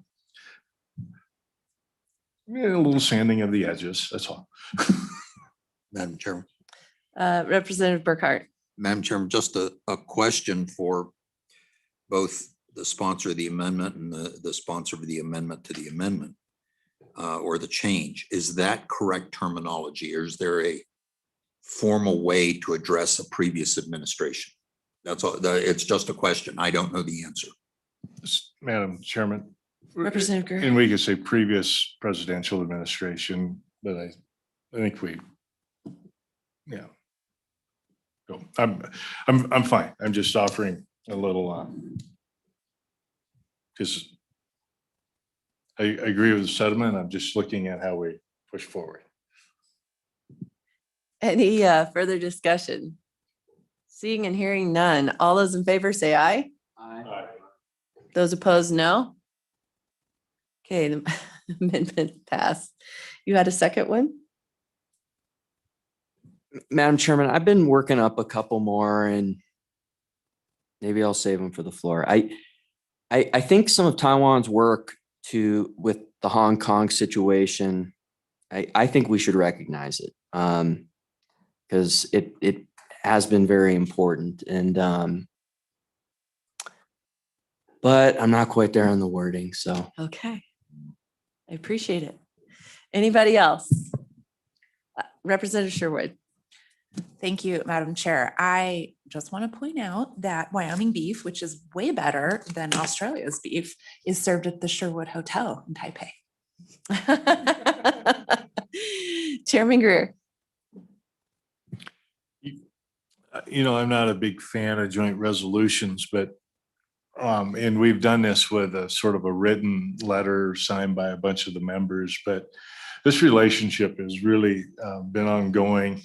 S1: little sanding of the edges, that's all.
S6: Madam Chairman.
S4: Representative Burkhart.
S6: Madam Chairman, just a question for both the sponsor of the amendment and the sponsor of the amendment to the amendment or the change. Is that correct terminology, or is there a formal way to address a previous administration? That's all. It's just a question. I don't know the answer.
S1: Madam Chairman.
S4: Representative Greer.
S1: And we could say previous presidential administration, but I think yeah. So I'm fine. I'm just offering a little because I agree with the sentiment. I'm just looking at how we push forward.
S4: Any further discussion? Seeing and hearing none. All those in favor say aye.
S10: Aye.
S4: Those opposed, no. Okay, the amendment passed. You had a second one?
S10: Madam Chairman, I've been working up a couple more and maybe I'll save them for the floor. I think some of Taiwan's work with the Hong Kong situation, I think we should recognize it because it has been very important. And but I'm not quite there on the wording, so.
S4: Okay. I appreciate it. Anybody else? Representative Sherwood.
S9: Thank you, Madam Chair. I just want to point out that Wyoming beef, which is way better than Australia's beef, is served at the Sherwood Hotel in Taipei.
S4: Chairman Greer.
S1: I'm not a big fan of joint resolutions, but and we've done this with a sort of a written letter signed by a bunch of the members, but this relationship has really been ongoing.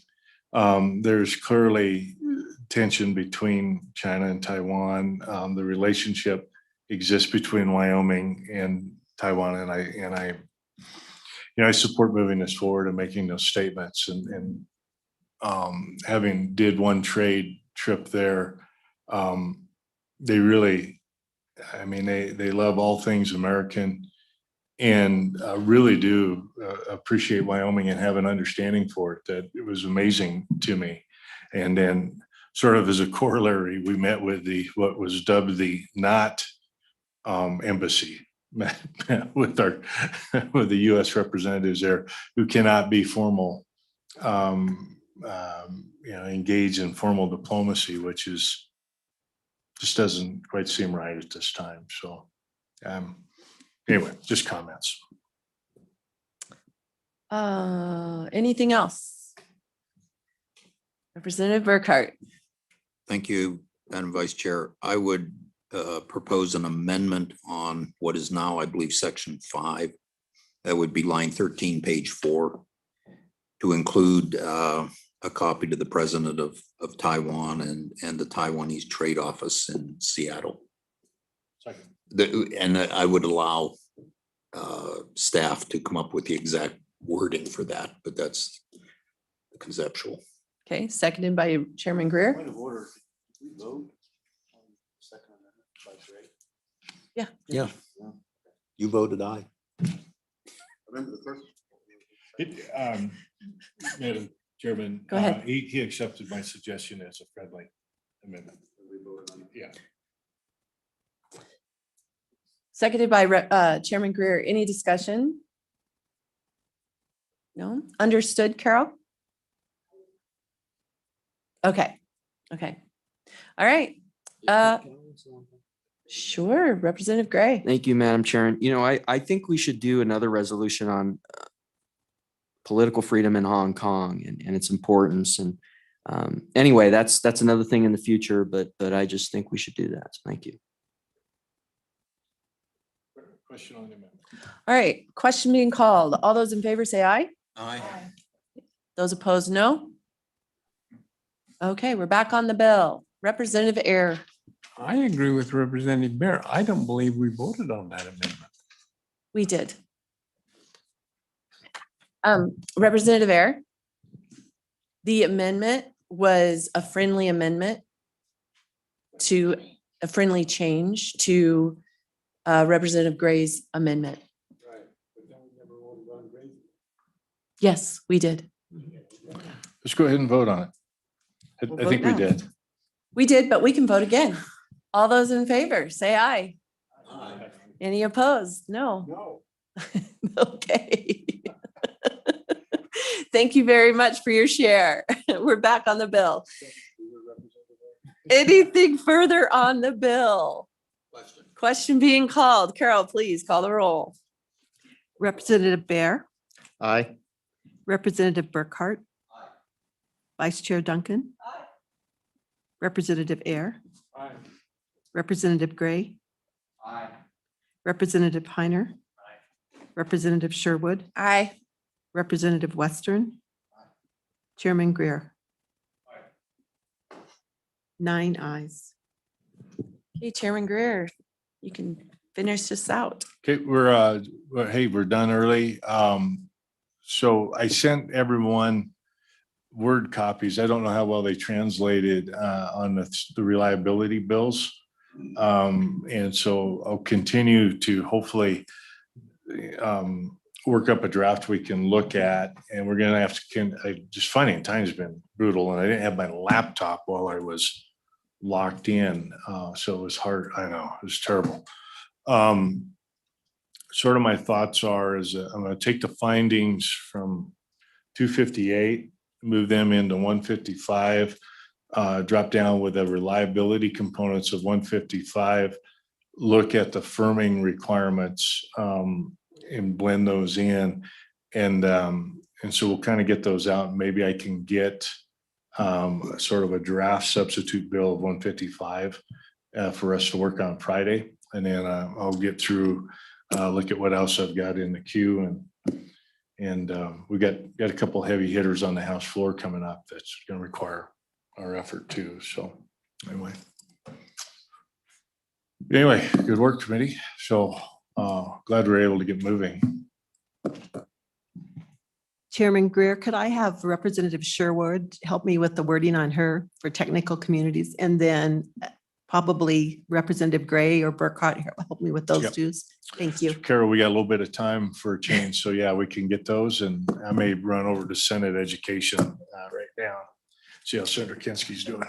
S1: There's clearly tension between China and Taiwan. The relationship exists between Wyoming and Taiwan, and I support moving this forward and making those statements. And having did one trade trip there, they really, they love all things American, and really do appreciate Wyoming and have an understanding for it. That it was amazing to me. And then sort of as a corollary, we met with what was dubbed the not embassy, with the U.S. representatives there, who cannot be formal, engage in formal diplomacy, which just doesn't quite seem right at this time. So anyway, just comments.
S4: Anything else? Representative Burkhart.
S6: Thank you, Madam Vice Chair. I would propose an amendment on what is now, I believe, Section 5. That would be line 13, page 4, to include a copy to the President of Taiwan and the Taiwanese Trade Office in Seattle. And I would allow staff to come up with the exact wording for that, but that's conceptual.
S4: Okay, seconded by Chairman Greer.
S1: Point of order. Did we vote on second amendment by Gray?
S4: Yeah.
S6: Yeah. You voted aye.
S1: Remember the first. Madam Chairman.
S4: Go ahead.
S1: He accepted my suggestion as a friendly amendment. Yeah.
S4: Seconded by Chairman Greer. Any discussion? No? Understood, Carol? Okay. Okay. All right. Sure. Representative Gray.
S10: Thank you, Madam Chair. I think we should do another resolution on political freedom in Hong Kong and its importance. And anyway, that's another thing in the future, but I just think we should do that. So thank you.
S1: Question on the amendment.
S4: All right. Question being called. All those in favor say aye.
S6: Aye.
S4: Those opposed, no. Okay, we're back on the bill. Representative Ayer.
S7: I agree with Representative Bear. I don't believe we voted on that amendment.
S4: We did. Representative Ayer. The amendment was a friendly amendment to a friendly change to Representative Gray's amendment. Yes, we did.
S1: Let's go ahead and vote on it. I think we
S4: now.
S1: did.
S4: We did, but we can vote again. All those in favor, say aye.
S1: Aye.
S4: Any opposed? No.
S1: No.
S4: Okay. Thank you very much for your share. We're back on the bill. Anything further on the bill? Question being called. Carol, please call the roll.
S3: Representative Bear,
S8: Aye.
S3: Representative Burkhart. Vice Chair Duncan. Representative Ayer.
S1: Aye.
S3: Representative Gray.
S1: Aye.
S3: Representative Heiner. Representative Sherwood.
S9: Aye.
S3: Representative Western. Chairman Greer. 9 ayes.
S4: Okay, Chairman Greer, you can finish this out.
S1: Okay, we're done early. So I sent everyone Word copies. I don't know how well they translated on the reliability bills. And so I'll continue to hopefully work up a draft we can look at, and we're gonna have to, just finding time's been brutal, and I didn't have my laptop while I was locked in. So it was hard. I know, it was terrible. Sort of my thoughts are I'm gonna take the findings from 258, move them into 155, drop down with the reliability components of 155, look at the firming requirements and blend those in. And so we'll kind of get those out, and maybe I can get sort of a draft substitute bill of 155 for us to work on Friday. And then I'll get through, look at what else I've got in the queue, and we got a couple heavy hitters on the House floor coming up that's going to require our effort too. So anyway, good work, committee. So glad we're able to get moving.
S3: Chairman Greer, could I have Representative Sherwood help me with the wording on her for technical communities? And then probably Representative Gray or Burkhart help me with those
S1: Yep.
S3: two. Thank you.
S1: Carol, we got a little bit of time for a change. So yeah, we can get those, and I may run over to Senate Education right now. See how Senator Kinski's doing.